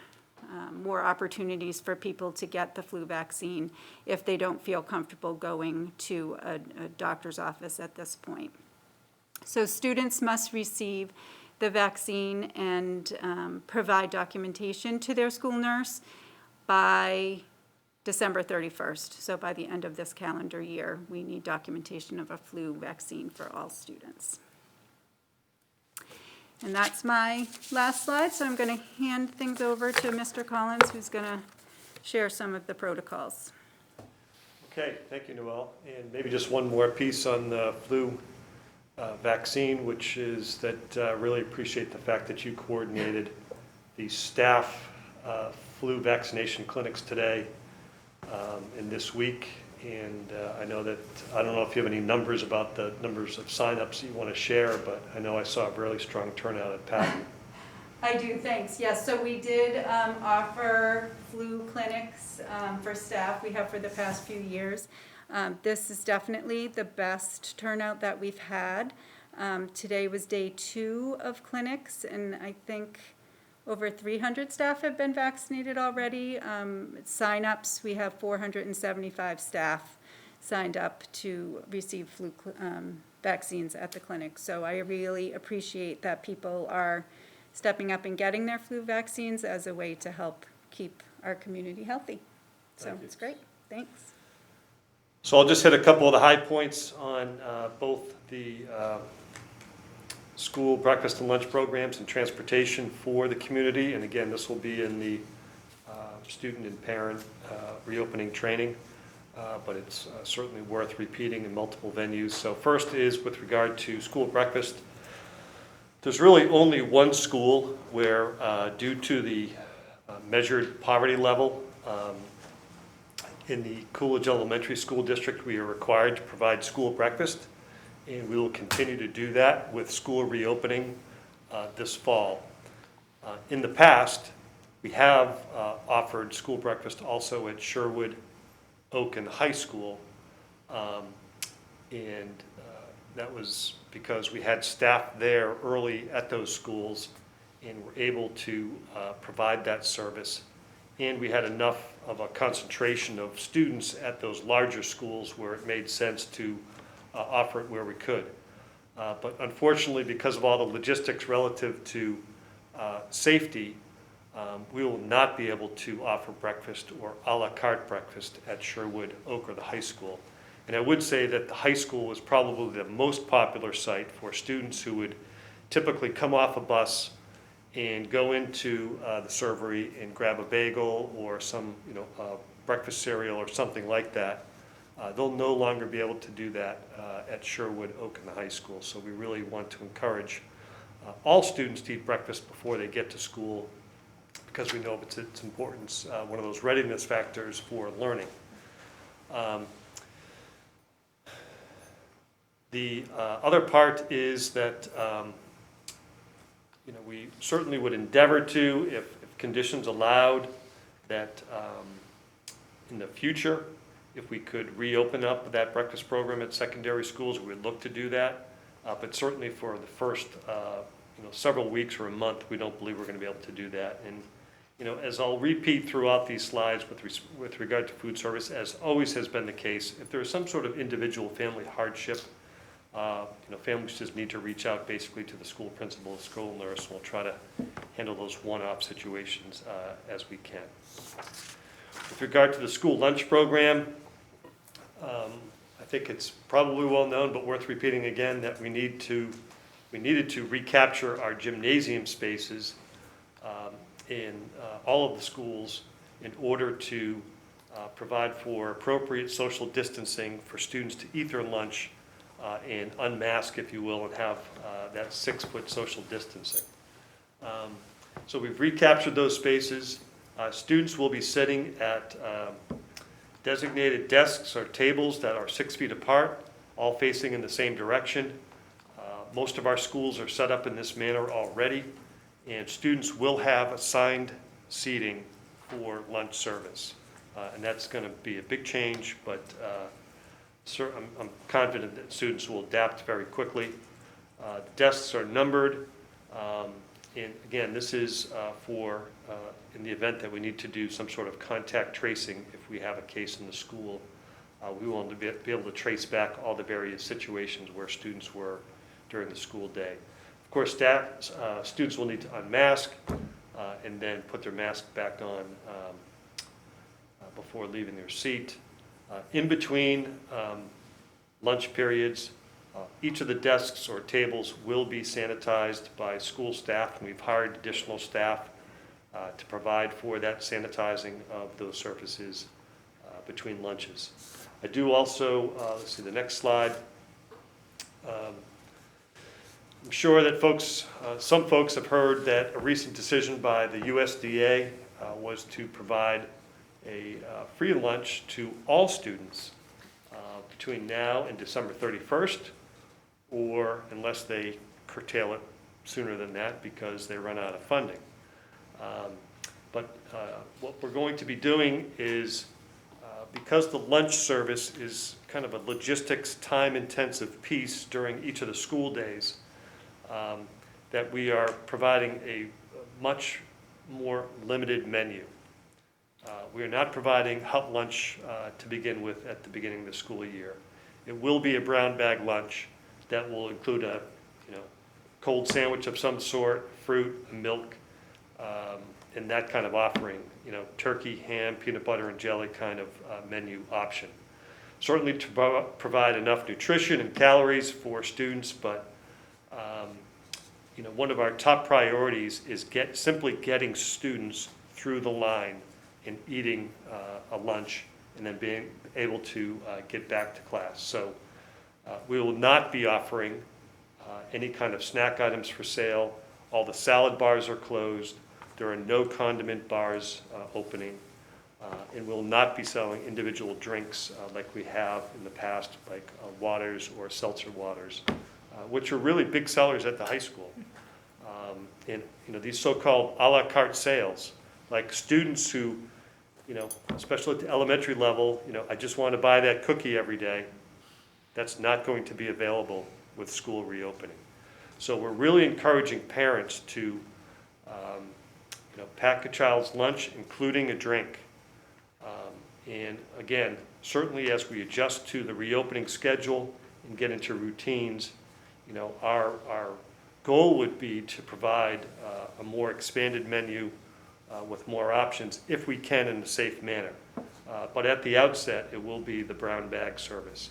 more opportunities for people to get the flu vaccine if they don't feel comfortable going to a doctor's office at this point. So students must receive the vaccine and provide documentation to their school nurse by December 31st. So by the end of this calendar year, we need documentation of a flu vaccine for all students. And that's my last slide, so I'm going to hand things over to Mr. Collins, who's going to share some of the protocols. Okay, thank you, Noelle. And maybe just one more piece on the flu vaccine, which is that really appreciate the fact that you coordinated the staff flu vaccination clinics today and this week. And I know that, I don't know if you have any numbers about the numbers of signups you want to share, but I know I saw a really strong turnout at Patton. I do, thanks. Yes, so we did offer flu clinics for staff. We have for the past few years. This is definitely the best turnout that we've had. Today was day 2 of clinics, and I think over 300 staff have been vaccinated already. Sign-ups, we have 475 staff signed up to receive flu vaccines at the clinic. So I really appreciate that people are stepping up and getting their flu vaccines as a way to help keep our community healthy. So Thank you. it's great. Thanks. So I'll just hit a couple of the high points on both the school breakfast and lunch programs and transportation for the community. And again, this will be in the student and parent reopening training, but it's certainly worth repeating in multiple venues. So first is with regard to school breakfast. There's really only one school where, due to the measured poverty level, in the Coolidge Elementary School District, we are required to provide school breakfast, and we will continue to do that with school reopening this fall. In the past, we have offered school breakfast also at Sherwood Oaken High School, and that was because we had staff there early at those schools and were able to provide that service. And we had enough of a concentration of students at those larger schools where it made sense to offer it where we could. But unfortunately, because of all the logistics relative to safety, we will not be able to offer breakfast or a la carte breakfast at Sherwood Oak or the high school. And I would say that the high school was probably the most popular site for students who would typically come off a bus and go into the servery and grab a bagel or some breakfast cereal or something like that. They'll no longer be able to do that at Sherwood Oak and the high school. So we really want to encourage all students to eat breakfast before they get to school, because we know of its importance, one of those readiness factors for learning. The other part is that we certainly would endeavor to, if conditions allowed, that in the future, if we could reopen up that breakfast program at secondary schools, we would look to do that. But certainly for the first several weeks or a month, we don't believe we're going to be able to do that. And as I'll repeat throughout these slides with regard to food service, as always has been the case, if there is some sort of individual family hardship, families just need to reach out basically to the school principal, the school nurse, and we'll try to handle those one-off situations as we can. With regard to the school lunch program, I think it's probably well known, but worth repeating again, that we needed to recapture our gymnasium spaces in all of the schools in order to provide for appropriate social distancing for students to eat their lunch and unmask, if you will, and have that 6-foot social distancing. So we've recaptured those spaces. Students will be sitting at designated desks or tables that are 6 feet apart, all facing in the same direction. Most of our schools are set up in this manner already, and students will have assigned seating for lunch service. And that's going to be a big change, but I'm confident that students will adapt very quickly. The desks are numbered, and again, this is for in the event that we need to do some sort of contact tracing if we have a case in the school. We want to be able to trace back all the various situations where students were during the school day. Of course, students will need to unmask and then put their mask back on before leaving their seat. In between lunch periods, each of the desks or tables will be sanitized by school staff, and we've hired additional staff to provide for that sanitizing of those surfaces between lunches. I do also, let's see the next slide, I'm sure that some folks have heard that a recent decision by the USDA was to provide a free lunch to all students between now and December 31st, or unless they curtail it sooner than that because they run out of funding. But what we're going to be doing is, because the lunch service is kind of a logistics, time-intensive piece during each of the school days, that we are providing a much more limited menu. We are not providing hot lunch to begin with at the beginning of the school year. It will be a brown bag lunch that will include a cold sandwich of some sort, fruit, milk, and that kind of offering, turkey, ham, peanut butter, and jelly kind of menu option. Certainly to provide enough nutrition and calories for students, but one of our top priorities is simply getting students through the line and eating a lunch and then being able to get back to class. So we will not be offering any kind of snack items for sale. All the salad bars are closed. There are no condiment bars opening. And we'll not be selling individual drinks like we have in the past, like waters or seltzer waters, which are really big sellers at the high school. And these so-called a la carte sales, like students who, especially at the elementary level, I just want to buy that cookie every day. That's not going to be available with school reopening. So we're really encouraging parents to pack a child's lunch, including a drink. And again, certainly as we adjust to the reopening schedule and get into routines, our goal would be to provide a more expanded menu with more options if we can in a safe manner. But at the outset, it will be the brown bag service.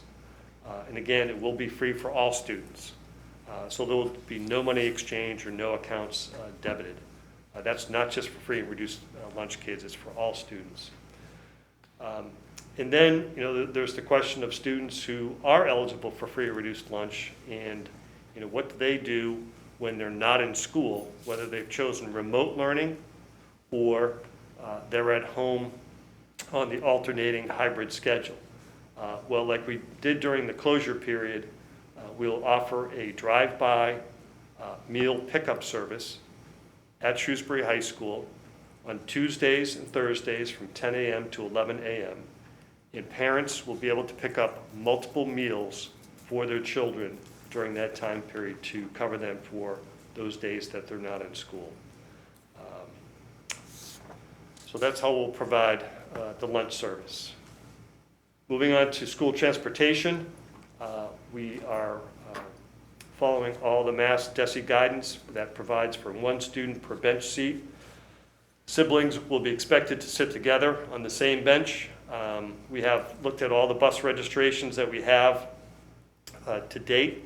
And again, it will be free for all students. So there will be no money exchange or no accounts debited. That's not just for free and reduced lunch kids, it's for all students. And then, there's the question of students who are eligible for free or reduced lunch, and, what do they do when they're not in school, whether they've chosen remote learning or they're at home on the alternating hybrid schedule. Well, like we did during the closure period, we'll offer a drive-by meal pickup service at Shrewsbury High School on Tuesdays and Thursdays from 10 a.m. to 11 a.m. And parents will be able to pick up multiple meals for their children during that time period to cover them for those days that they're not in school. So that's how we'll provide the lunch service. Moving on to school transportation, we are following all the Mass DESE guidance that provides for one student per bench seat. Siblings will be expected to sit together on the same bench. We have looked at all the bus registrations that we have to date,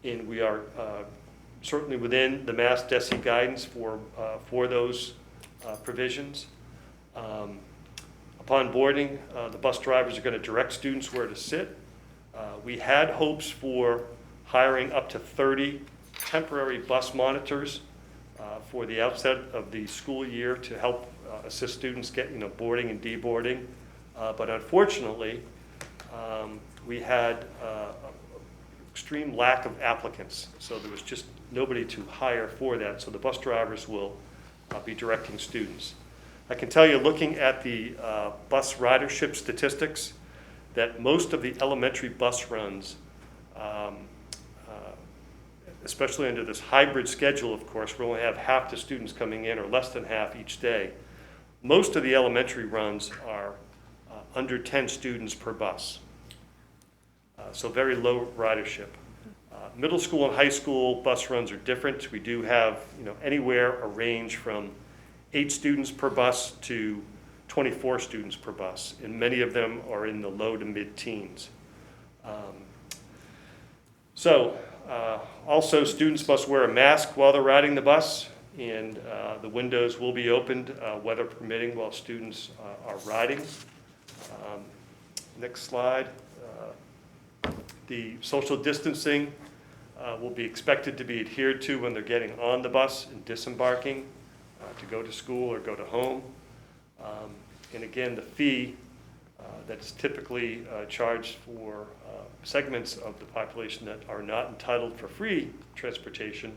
and we are certainly within the Mass DESE guidance for those provisions. Upon boarding, the bus drivers are going to direct students where to sit. We had hopes for hiring up to 30 temporary bus monitors for the outset of the school year to help assist students get boarding and deboarding. But unfortunately, we had extreme lack of applicants, so there was just nobody to hire for that. So the bus drivers will be directing students. I can tell you, looking at the bus ridership statistics, that most of the elementary bus runs, especially under this hybrid schedule, of course, we only have half the students coming in or less than half each day. Most of the elementary runs are under 10 students per bus. So very low ridership. Middle school and high school bus runs are different. We do have, anywhere a range from 8 students per bus to 24 students per bus, and many of them are in the low to mid-teens. Also, students must wear a mask while they're riding the bus, and the windows will be opened, weather permitting, while students are riding. Next slide. The social distancing will be expected to be adhered to when they're getting on the bus and disembarking to go to school or go to home. And again, the fee that's typically charged for segments of the population that are not entitled for free transportation,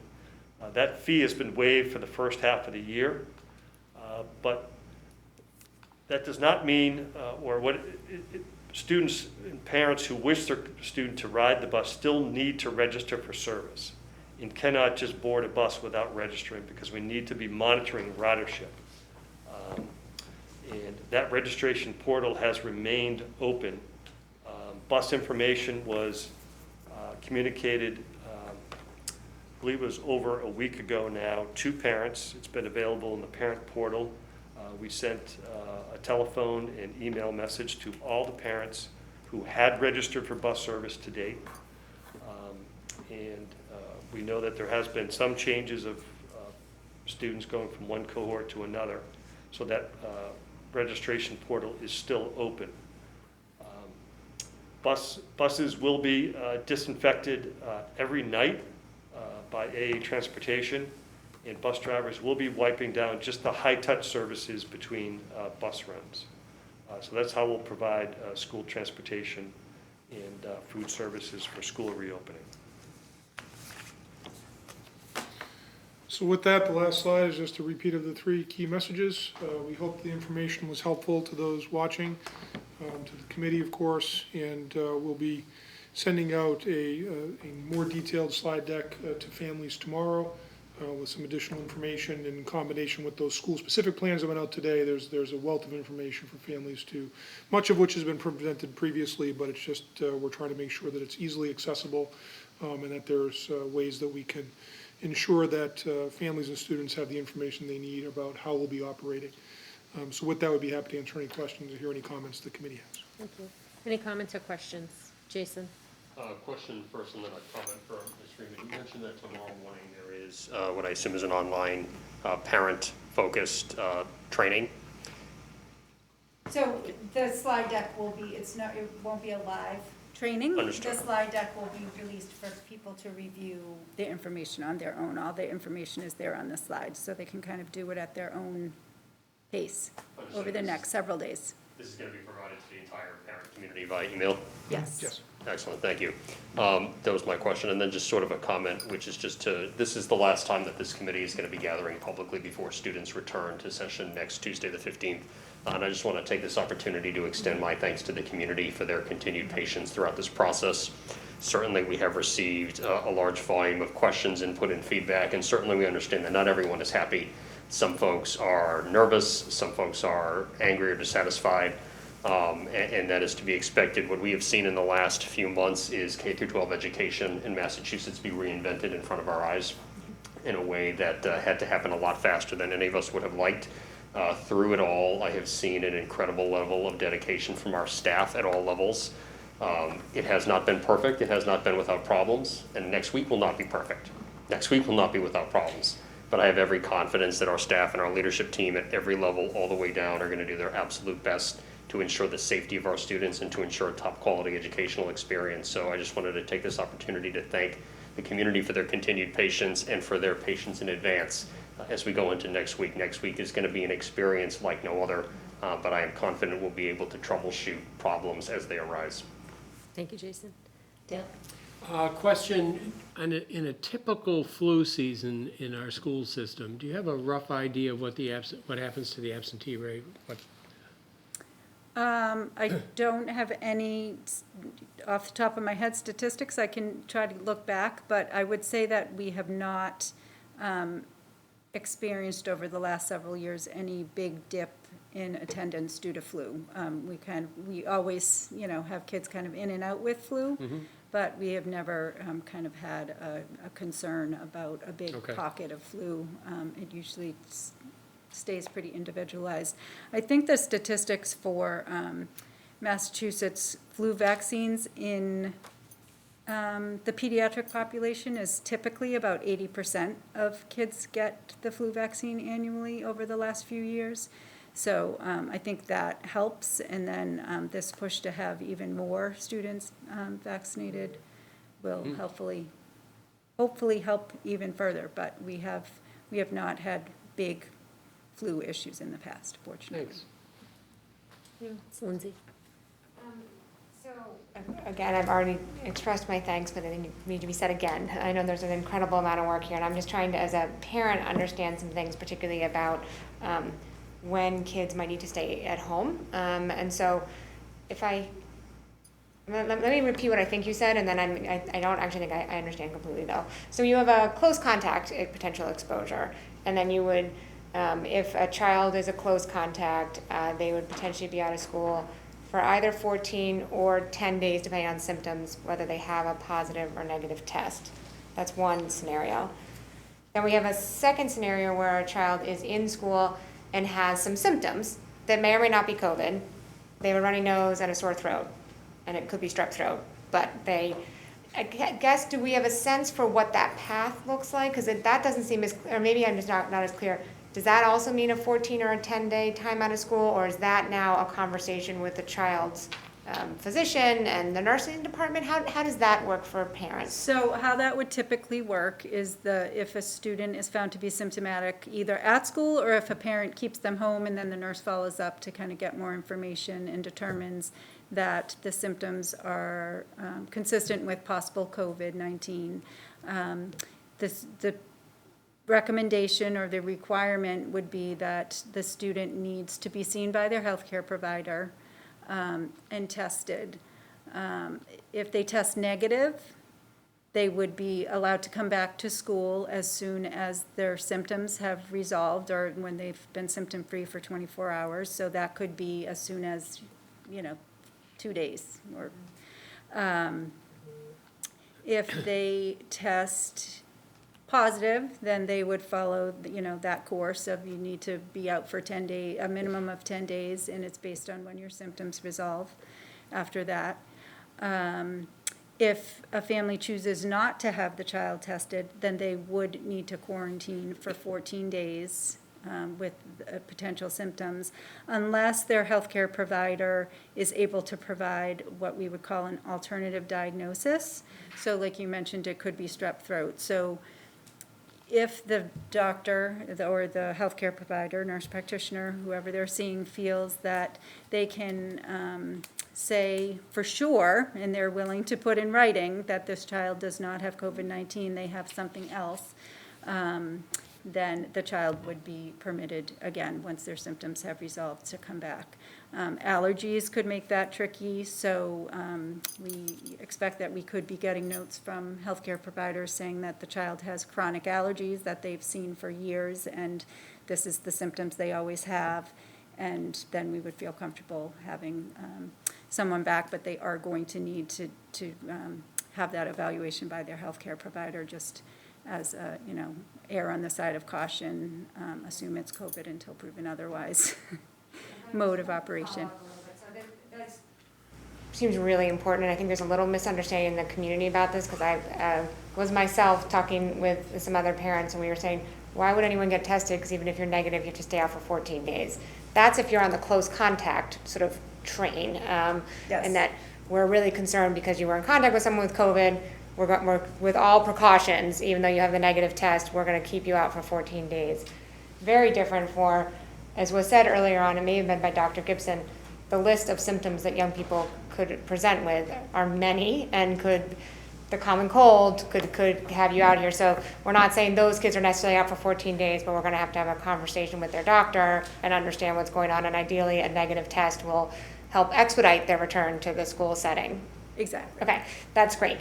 that fee has been waived for the first half of the year. But that does not mean, students and parents who wish their student to ride the bus still need to register for service and cannot just board a bus without registering, because we need to be monitoring ridership. And that registration portal has remained open. Bus information was communicated, I believe it was over a week ago now, to parents. It's been available in the parent portal. We sent a telephone and email message to all the parents who had registered for bus service to date. And we know that there has been some changes of students going from one cohort to another, so that registration portal is still open. Buses will be disinfected every night by AA Transportation, and bus drivers will be wiping down just the high-touch services between bus runs. So that's how we'll provide school transportation and food services for school reopening. So with that, the last slide is just a repeat of the 3 key messages. We hope the information was helpful to those watching, to the committee, of course, and we'll be sending out a more detailed slide deck to families tomorrow with some additional information in combination with those school-specific plans that went out today. There's a wealth of information for families much of which has been presented previously, but it's just we're trying to make sure that it's easily accessible and that there's ways that we can ensure that families and students have the information they need about how we'll be operating. So with that, we'd be happy to answer any questions or hear any comments the committee has. Thank you. Any comments or questions? Jason? Question first and then a comment for Ms. Freeman. You mentioned that tomorrow morning there is what I assume is an online parent-focused training. So the slide deck will be, it won't be a live training. Understood. The slide deck will be released for people to review the information on their own. All the information is there on the slide, so they can kind of do it at their own pace over the next several days. This is going to be provided to the entire parent community via email? Yes. Yes. Excellent, thank you. That was my question, and then just sort of a comment, which is this is the last time that this committee is going to be gathering publicly before students return to session next Tuesday, the 15th. And I just want to take this opportunity to extend my thanks to the community for their continued patience throughout this process. Certainly, we have received a large volume of questions, input, and feedback, and certainly we understand that not everyone is happy. Some folks are nervous, some folks are angry or dissatisfied. And that is to be expected. What we have seen in the last few months is K-12 education in Massachusetts be reinvented in front of our eyes in a way that had to happen a lot faster than any of us would have liked. Through it all, I have seen an incredible level of dedication from our staff at all levels. It has not been perfect, it has not been without problems, and next week will not be perfect. Next week will not be without problems. But I have every confidence that our staff and our leadership team at every level all the way down are going to do their absolute best to ensure the safety of our students and to ensure a top quality educational experience. So I just wanted to take this opportunity to thank the community for their continued patience and for their patience in advance as we go into next week. Next week is going to be an experience like no other, but I am confident we'll be able to troubleshoot problems as they arise. Thank you, Jason. Dale? Question, in a typical flu season in our school system, do you have a rough idea of what happens to the absentee rate? I don't have any, off the top of my head, statistics. I can try to look back, but I would say that we have not experienced over the last several years any big dip in attendance due to flu. We always, have kids kind of in and out with flu, but we have never kind of had a concern about a big pocket of flu. It usually stays pretty individualized. I think the statistics for Massachusetts flu vaccines in the pediatric population is typically about 80% of kids get the flu vaccine annually over the last few years. So I think that helps, and then this push to have even more students vaccinated will hopefully hopefully help even further, but we have not had big flu issues in the past, fortunately. Thanks. It's Lindsay. So, again, I've already expressed my thanks, but I think it needs to be said again. I know there's an incredible amount of work here, and I'm just trying to, as a parent, understand some things, particularly about when kids might need to stay at home. And so, let me repeat what I think you said, and then I don't actually think I understand completely, though. So you have a close contact potential exposure, and then you would, if a child is a close contact, they would potentially be out of school for either 14 or 10 days, depending on symptoms, whether they have a positive or negative test. That's one scenario. Then we have a second scenario where a child is in school and has some symptoms that may or may not be COVID. They have a runny nose and a sore throat, and it could be strep throat. But I guess, do we have a sense for what that path looks like? Because that doesn't seem as, or maybe I'm just not as clear. Does that also mean a 14 or a 10-day time out of school, or is that now a conversation with the child's physician and the nursing department? How does that work for parents? So how that would typically work is if a student is found to be symptomatic either at school or if a parent keeps them home and then the nurse follows up to kind of get more information and determines that the symptoms are consistent with possible COVID-19. The recommendation or the requirement would be that the student needs to be seen by their healthcare provider and tested. If they test negative, they would be allowed to come back to school as soon as their symptoms have resolved or when they've been symptom-free for 24 hours. So that could be as soon as, 2 days. Or if they test positive, then they would follow, that course of you need to be out for 10 days, a minimum of 10 days, and it's based on when your symptoms resolve after that. If a family chooses not to have the child tested, then they would need to quarantine for 14 days with potential symptoms, unless their healthcare provider is able to provide what we would call an alternative diagnosis. So like you mentioned, it could be strep throat. So if the doctor or the healthcare provider, nurse practitioner, whoever they're seeing, feels that they can say for sure, and they're willing to put in writing that this child does not have COVID-19, they have something else, then the child would be permitted, again, once their symptoms have resolved, to come back. Allergies could make that tricky, so we expect that we could be getting notes from healthcare providers saying that the child has chronic allergies that they've seen for years, and this is the symptoms they always have, and then we would feel comfortable having someone back, but they are going to need to have that evaluation by their healthcare provider, just as err on the side of caution, assume it's COVID until proven otherwise. Mode of operation. So that seems really important, and I think there's a little misunderstanding in the community about this, because I was myself talking with some other parents, and we were saying, why would anyone get tested? Because even if you're negative, you have to stay out for 14 days. That's if you're on the close contact sort of train, Yes. and that we're really concerned because you were in contact with someone with COVID. We're with all precautions, even though you have the negative test, we're going to keep you out for 14 days. Very different for, as was said earlier on, it may have been by Dr. Gibson, the list of symptoms that young people could present with are many, and the common cold could have you out here. So we're not saying those kids are necessarily out for 14 days, but we're going to have a conversation with their doctor and understand what's going on, and ideally a negative test will help expedite their return to the school setting. Exactly. Okay, that's great.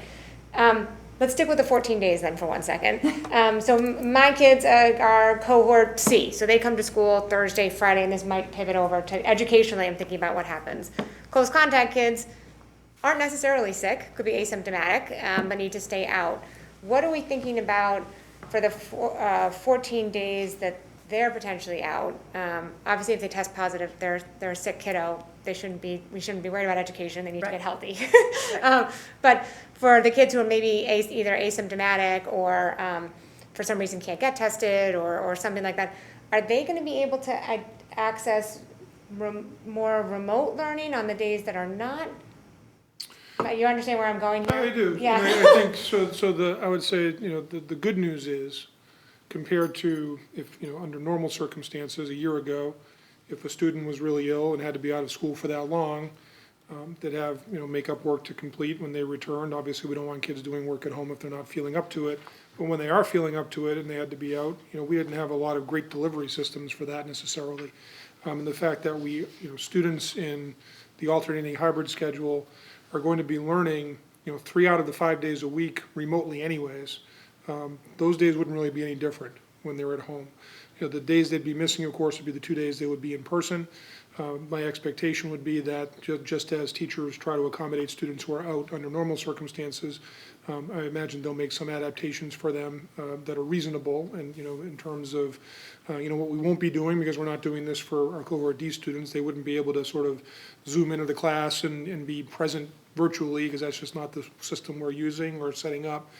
Let's stick with the 14 days then for 1 second. So my kids are cohort C, so they come to school Thursday, Friday, and this might pivot over to educationally. I'm thinking about what happens. Close contact kids aren't necessarily sick, could be asymptomatic, but need to stay out. What are we thinking about for the 14 days that they're potentially out? Obviously, if they test positive, they're a sick kiddo. We shouldn't be worried about education. They need to get healthy. But for the kids who are maybe either asymptomatic or for some reason can't get tested or something like that, are they going to be able to access more remote learning on the days that are not But you understand where I'm going here? I do. Yeah. And I think, I would say, the good news is, compared to if, under normal circumstances, a year ago, if a student was really ill and had to be out of school for that long, they'd have, make-up work to complete when they returned. Obviously, we don't want kids doing work at home if they're not feeling up to it. But when they are feeling up to it and they had to be out, we didn't have a lot of great delivery systems for that necessarily. And the fact that students in the alternating hybrid schedule are going to be learning, 3 out of the 5 days a week remotely anyways, those days wouldn't really be any different when they're at home. The days they'd be missing, of course, would be the 2 days they would be in person. My expectation would be that just as teachers try to accommodate students who are out under normal circumstances, I imagine they'll make some adaptations for them that are reasonable, and, in terms of, what we won't be doing, because we're not doing this for our cohort D students, they wouldn't be able to sort of zoom into the class and be present virtually, because that's just not the system we're using or setting up.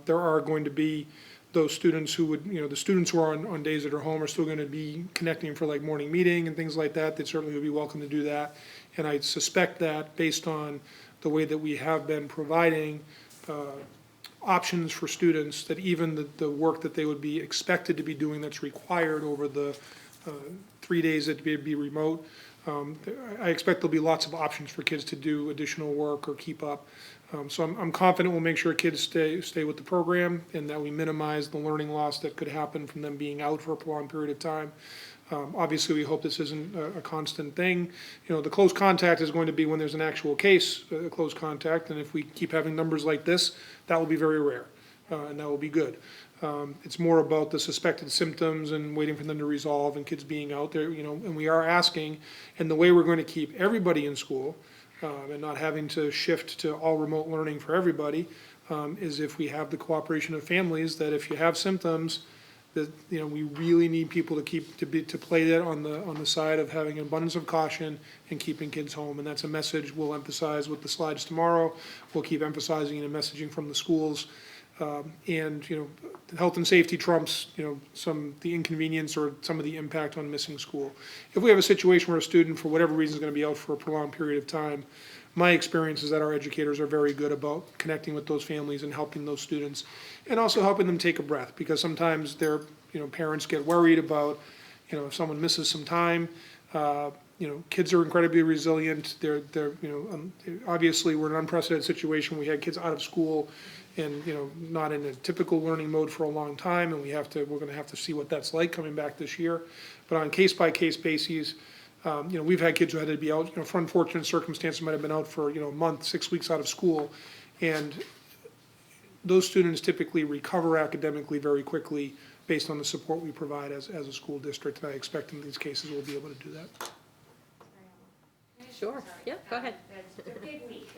There are going to be those students who would, the students who are on days that are home are still going to be connecting for like morning meeting and things like that. They certainly would be welcome to do that. And I suspect that based on the way that we have been providing options for students, that even the work that they would be expected to be doing that's required over the 3 days that would be remote, I expect there'll be lots of options for kids to do additional work or keep up. So I'm confident we'll make sure kids stay with the program and that we minimize the learning loss that could happen from them being out for a prolonged period of time. Obviously, we hope this isn't a constant thing. The close contact is going to be when there's an actual case, close contact, and if we keep having numbers like this, that will be very rare, and that will be good. It's more about the suspected symptoms and waiting for them to resolve and kids being out there, and we are asking, and the way we're going to keep everybody in school, and not having to shift to all remote learning for everybody, is if we have the cooperation of families, that if you have symptoms, that, we really need people to play that on the side of having an abundance of caution and keeping kids home. And that's a message we'll emphasize with the slides tomorrow. We'll keep emphasizing and messaging from the schools. And, health and safety trumps, the inconvenience or some of the impact on missing school. If we have a situation where a student, for whatever reason, is going to be out for a prolonged period of time, my experience is that our educators are very good about connecting with those families and helping those students, and also helping them take a breath, because sometimes their, parents get worried about, if someone misses some time. Kids are incredibly resilient. They're obviously we're in an unprecedented situation. We had kids out of school and, not in a typical learning mode for a long time, and we're going to have to see what that's like coming back this year. But on case-by-case basis, we've had kids who had to be out, for unfortunate circumstances, might have been out for, a month, 6 weeks out of school. And those students typically recover academically very quickly based on the support we provide as a school district. And I expect in these cases we'll be able to do that. Sure, yeah, go ahead. It's a big week.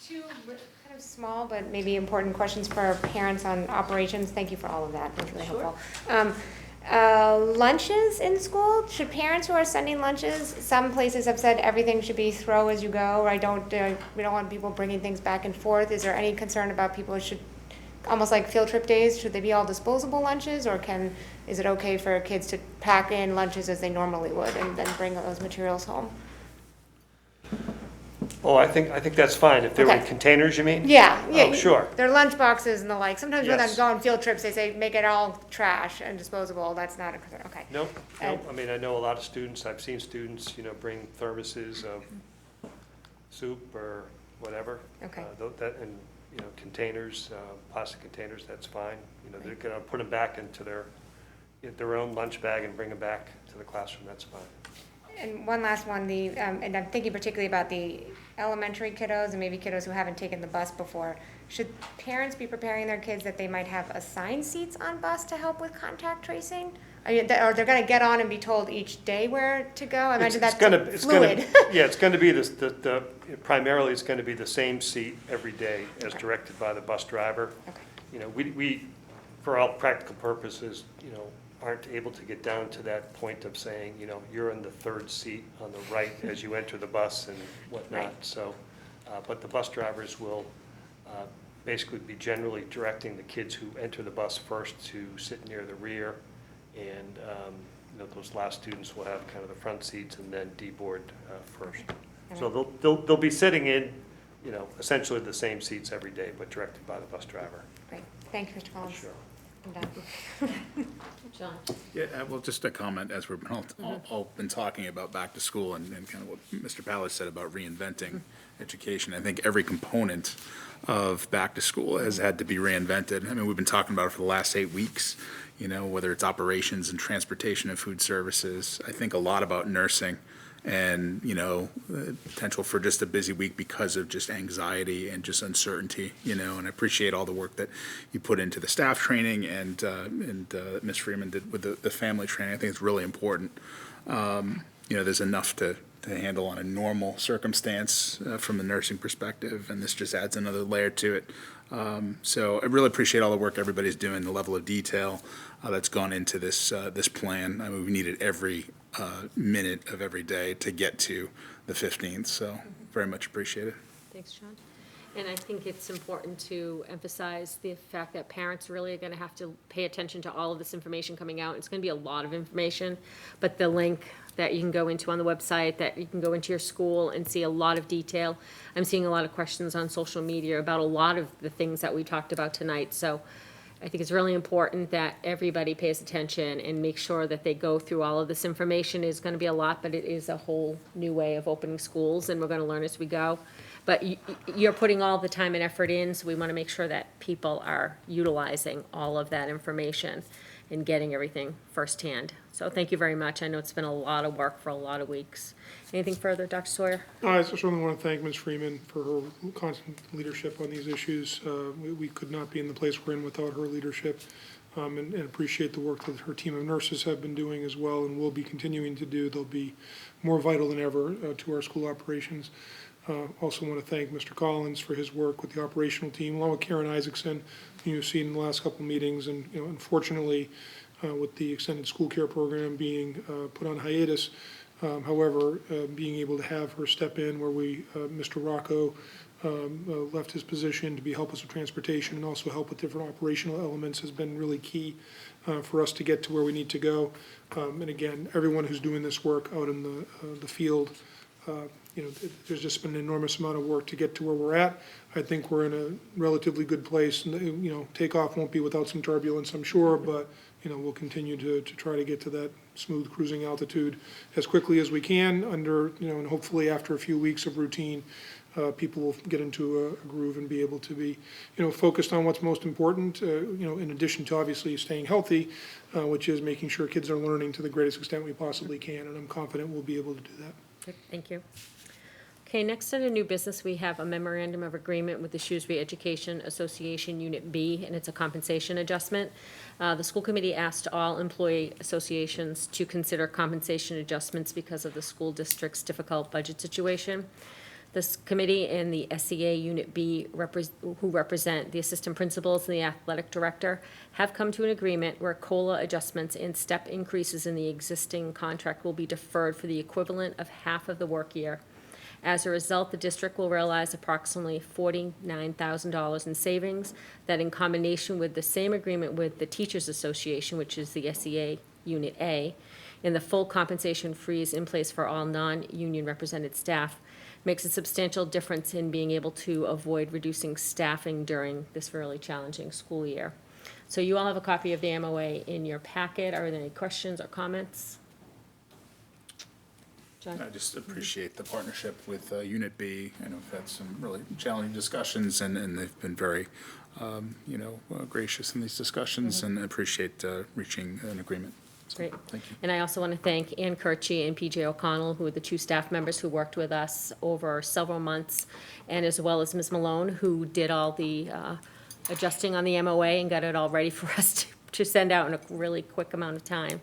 Two kind of small but maybe important questions for our parents on operations. Thank you for all of that. That's really Sure. helpful. Lunches in school. Should parents who are sending lunches, some places have said everything should be throw as you go. We don't want people bringing things back and forth. Is there any concern about people who should, almost like field trip days, should they be all disposable lunches, or is it okay for kids to pack in lunches as they normally would and then bring those materials home? Oh, I think that's fine. If they were in Okay. containers, you mean? Yeah. Oh, sure. Their lunch boxes and the like. Sometimes when I'm Yes. going field trips, they say make it all trash and disposable. That's not a concern. Okay. Nope. I mean, I know a lot of students, I've seen students, bring thermoses of soup or whatever. Okay. And, containers, plastic containers, that's fine. They're gonna put them back into their own lunch bag and bring them back to the classroom, that's fine. And one last one, and I'm thinking particularly about the elementary kiddos and maybe kiddos who haven't taken the bus before. Should parents be preparing their kids that they might have assigned seats on bus to help with contact tracing? Or they're going to get on and be told each day where to go? I imagine that's fluid. Yeah, it's gonna be primarily it's gonna be the same seat every day as Okay. directed by the bus driver. Okay. We, for all practical purposes, aren't able to get down to that point of saying, you're in the third seat on the right as you enter the bus and whatnot. Right. So, but the bus drivers will basically be generally directing the kids who enter the bus first to sit near the rear. And, those last students will have kind of the front seats and then D-board first. So they'll be sitting in, you know, essentially the same seats every day, but directed by the bus driver. Great, thank you, Mr. Collins. Sure. I'm done. John? Yeah, well, just a comment, as we've all been talking about back to school and kind of what Mr. Ballard said about reinventing education. I think every component of back to school has had to be reinvented. I mean, we've been talking about it for the last 8 weeks, you know, whether it's operations and transportation and food services. I think a lot about nursing and, you know, the potential for just a busy week because of just anxiety and just uncertainty, you know, and I appreciate all the work that you put into the staff training and Ms. Freeman did with the family training. I think it's really important. You know, there's enough to handle on a normal circumstance from the nursing perspective, and this just adds another layer to it. So I really appreciate all the work everybody's doing, the level of detail that's gone into this plan. I mean, we needed every minute of every day to get to the 15th, so very much appreciated. Thanks, John. And I think it's important to emphasize the fact that parents really are gonna have to pay attention to all of this information coming out. It's gonna be a lot of information, but the link that you can go into on the website, that you can go into your school and see a lot of detail. I'm seeing a lot of questions on social media about a lot of the things that we talked about tonight, so I think it's really important that everybody pays attention and make sure that they go through all of this information. It's gonna be a lot, but it is a whole new way of opening schools, and we're gonna learn as we go. But you're putting all the time and effort in, so we wanna make sure that people are utilizing all of that information and getting everything firsthand. So thank you very much. I know it's been a lot of work for a lot of weeks. Anything further, Dr. Sawyer? I certainly want to thank Ms. Freeman for her constant leadership on these issues. We could not be in the place we're in without her leadership, and appreciate the work that her team of nurses have been doing as well and will be continuing to do. They'll be more vital than ever to our school operations. Also want to thank Mr. Collins for his work with the operational team, along with Karen Isaacson, who you've seen in the last couple of meetings. And, you know, unfortunately, with the extended school care program being put on hiatus, however, being able to have her step in where Mr. Rocco left his position to help us with transportation and also help with different operational elements has been really key for us to get to where we need to go. And again, everyone who's doing this work out in the field, you know, there's just been an enormous amount of work to get to where we're at. I think we're in a relatively good place. And, you know, takeoff won't be without some turbulence, I'm sure, but, you know, we'll continue to try to get to that smooth cruising altitude as quickly as we can and hopefully after a few weeks of routine, people will get into a groove and be able to be, you know, focused on what's most important, you know, in addition to obviously staying healthy, which is making sure kids are learning to the greatest extent we possibly can, and I'm confident we'll be able to do that. Good, thank you. Okay, next under new business, we have a memorandum of agreement with the Shrewsbury Education Association Unit B, and it's a compensation adjustment. The school committee asked all employee associations to consider compensation adjustments because of the school district's difficult budget situation. This committee and the SEA Unit B, who represent the assistant principals and the athletic director, have come to an agreement where COLA adjustments and step increases in the existing contract will be deferred for the equivalent of half of the work year. As a result, the district will realize approximately $49,000 in savings that, in combination with the same agreement with the Teachers Association, which is the SEA Unit A, and the full compensation freeze in place for all non-union represented staff, makes a substantial difference in being able to avoid reducing staffing during this really challenging school year. So you all have a copy of the MOA in your packet. Are there any questions or comments? John? I just appreciate the partnership with Unit B. I know we've had some really challenging discussions, and they've been very, gracious in these discussions, and I appreciate reaching an agreement. So, Great. thank you. And I also want to thank Ann Kirchie and PJ O'Connell, who are the two staff members who worked with us over several months, and as well as Ms. Malone, who did all the adjusting on the MOA and got it all ready for us to send out in a really quick amount of time.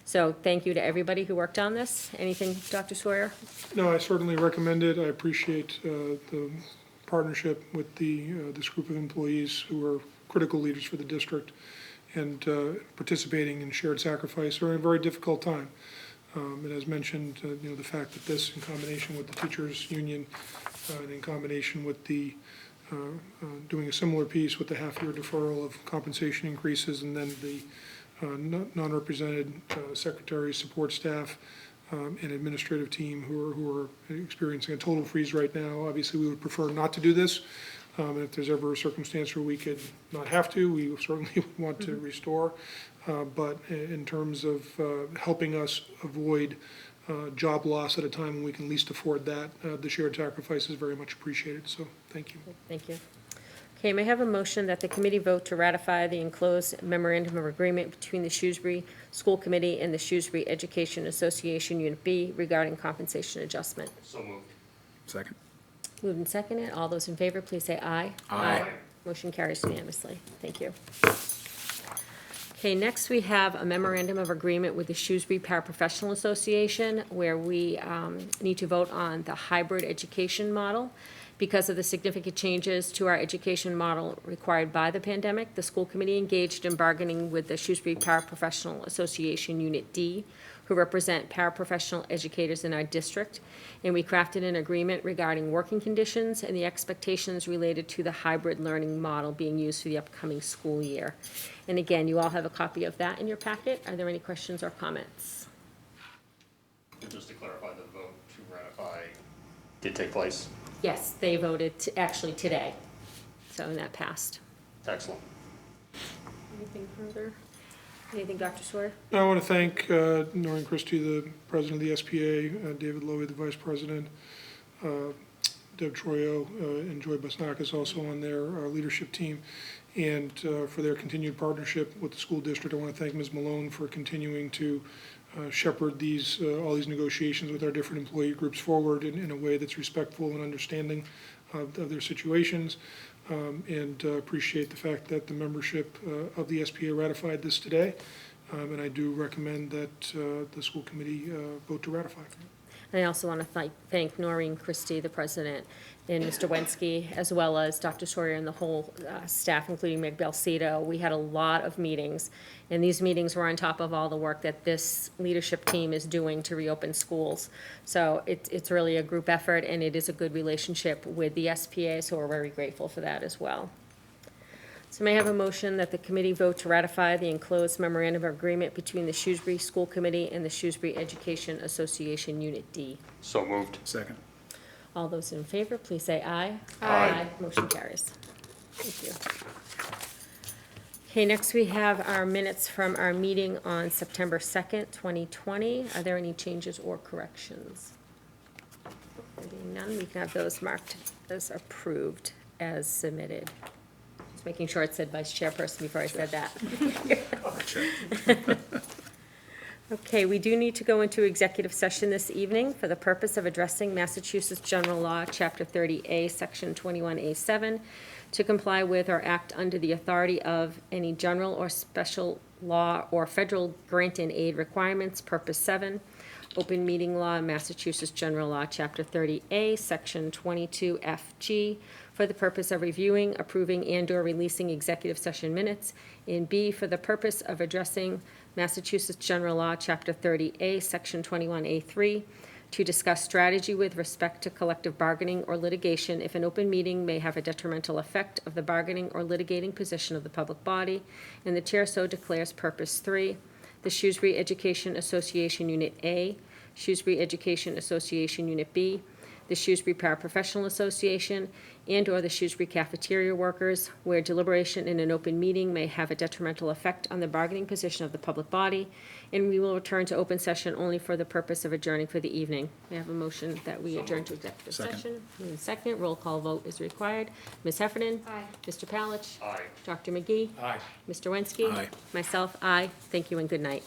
So thank you to everybody who worked on this. Anything, Dr. Sawyer? No, I certainly recommend it. I appreciate the partnership with this group of employees who are critical leaders for the district and participating in shared sacrifice during a very difficult time. And as mentioned, the fact that this, in combination with the teachers' union, and in combination with the doing a similar piece with the half-year deferral of compensation increases, and then the non-represented secretary support staff and administrative team who are experiencing a total freeze right now. Obviously, we would prefer not to do this. And if there's ever a circumstance where we could not have to, we certainly would want to restore. But in terms of helping us avoid job loss at a time when we can least afford that, the shared sacrifice is very much appreciated. So thank you. Thank you. Okay, may I have a motion that the committee vote to ratify the enclosed memorandum of agreement between the Shrewsbury School Committee and the Shrewsbury Education Association Unit B regarding compensation adjustment? So moved. Second. Moved and seconded. All those in favor, please say aye. Aye. Motion carries unanimously. Thank you. Okay, next we have a memorandum of agreement with the Shrewsbury Paraprofessional Association where we need to vote on the hybrid education model. Because of the significant changes to our education model required by the pandemic, the school committee engaged in bargaining with the Shrewsbury Paraprofessional Association Unit D, who represent paraprofessional educators in our district, and we crafted an agreement regarding working conditions and the expectations related to the hybrid learning model being used for the upcoming school year. And again, you all have a copy of that in your packet. Are there any questions or comments? And just to clarify, the vote to ratify did take place? Yes, they voted actually today, so that passed. Excellent. Anything further? Anything, Dr. Sawyer? I want to thank Noreen Christie, the president of the SPA, David Lowy, the vice president, Deb Troyo, and Joy Basnakis also on their leadership team, and for their continued partnership with the school district. I want to thank Ms. Malone for continuing to shepherd all these negotiations with our different employee groups forward in a way that's respectful and understanding of their situations, and appreciate the fact that the membership of the SPA ratified this today, and I do recommend that the school committee vote to ratify. I also want to thank Noreen Christie, the president, and Mr. Wensky, as well as Dr. Sawyer and the whole staff, including Meg Belcito. We had a lot of meetings, and these meetings were on top of all the work that this leadership team is doing to reopen schools. So it's really a group effort, and it is a good relationship with the SPA, so we're very grateful for that as well. So may I have a motion that the committee vote to ratify the enclosed memorandum of agreement between the Shrewsbury School Committee and the Shrewsbury Education Association Unit D? So moved. Second. All those in favor, please say aye. Aye. Motion carries. Thank you. Okay, next we have our minutes from our meeting on September 2nd, 2020. Are there any changes or corrections? There being none, we can have those marked as approved as submitted. Just making sure it said Vice Chairperson before I said that. Okay, we do need to go into executive session this evening for the purpose of addressing Massachusetts General Law, Chapter 30A, Section 21A7, to comply with or act under the authority of any general or special law or federal grant and aid requirements. Purpose 7, Open Meeting Law, Massachusetts General Law, Chapter 30A, Section 22FG, for the purpose of reviewing, approving, and/or releasing executive session minutes, and B, for the purpose of addressing Massachusetts General Law, Chapter 30A, Section 21A3, to discuss strategy with respect to collective bargaining or litigation if an open meeting may have a detrimental effect of the bargaining or litigating position of the public body, and the chair so declares. Purpose 3, the Shrewsbury Education Association Unit A, Shrewsbury Education Association Unit B, the Shrewsbury Paraprofessional Association, and/or the Shrewsbury Cafeteria Workers, where deliberation in an open meeting may have a detrimental effect on the bargaining position of the public body, and we will return to open session only for the purpose of adjourning for the evening. May I have a motion that we adjourn to executive session? Moved and second, roll call vote is required. Ms. Heffernan? Aye. Mr. Palich? Aye. Dr. McGee? Aye. Mr. Wensky? Aye. Myself, aye. Thank you and good night.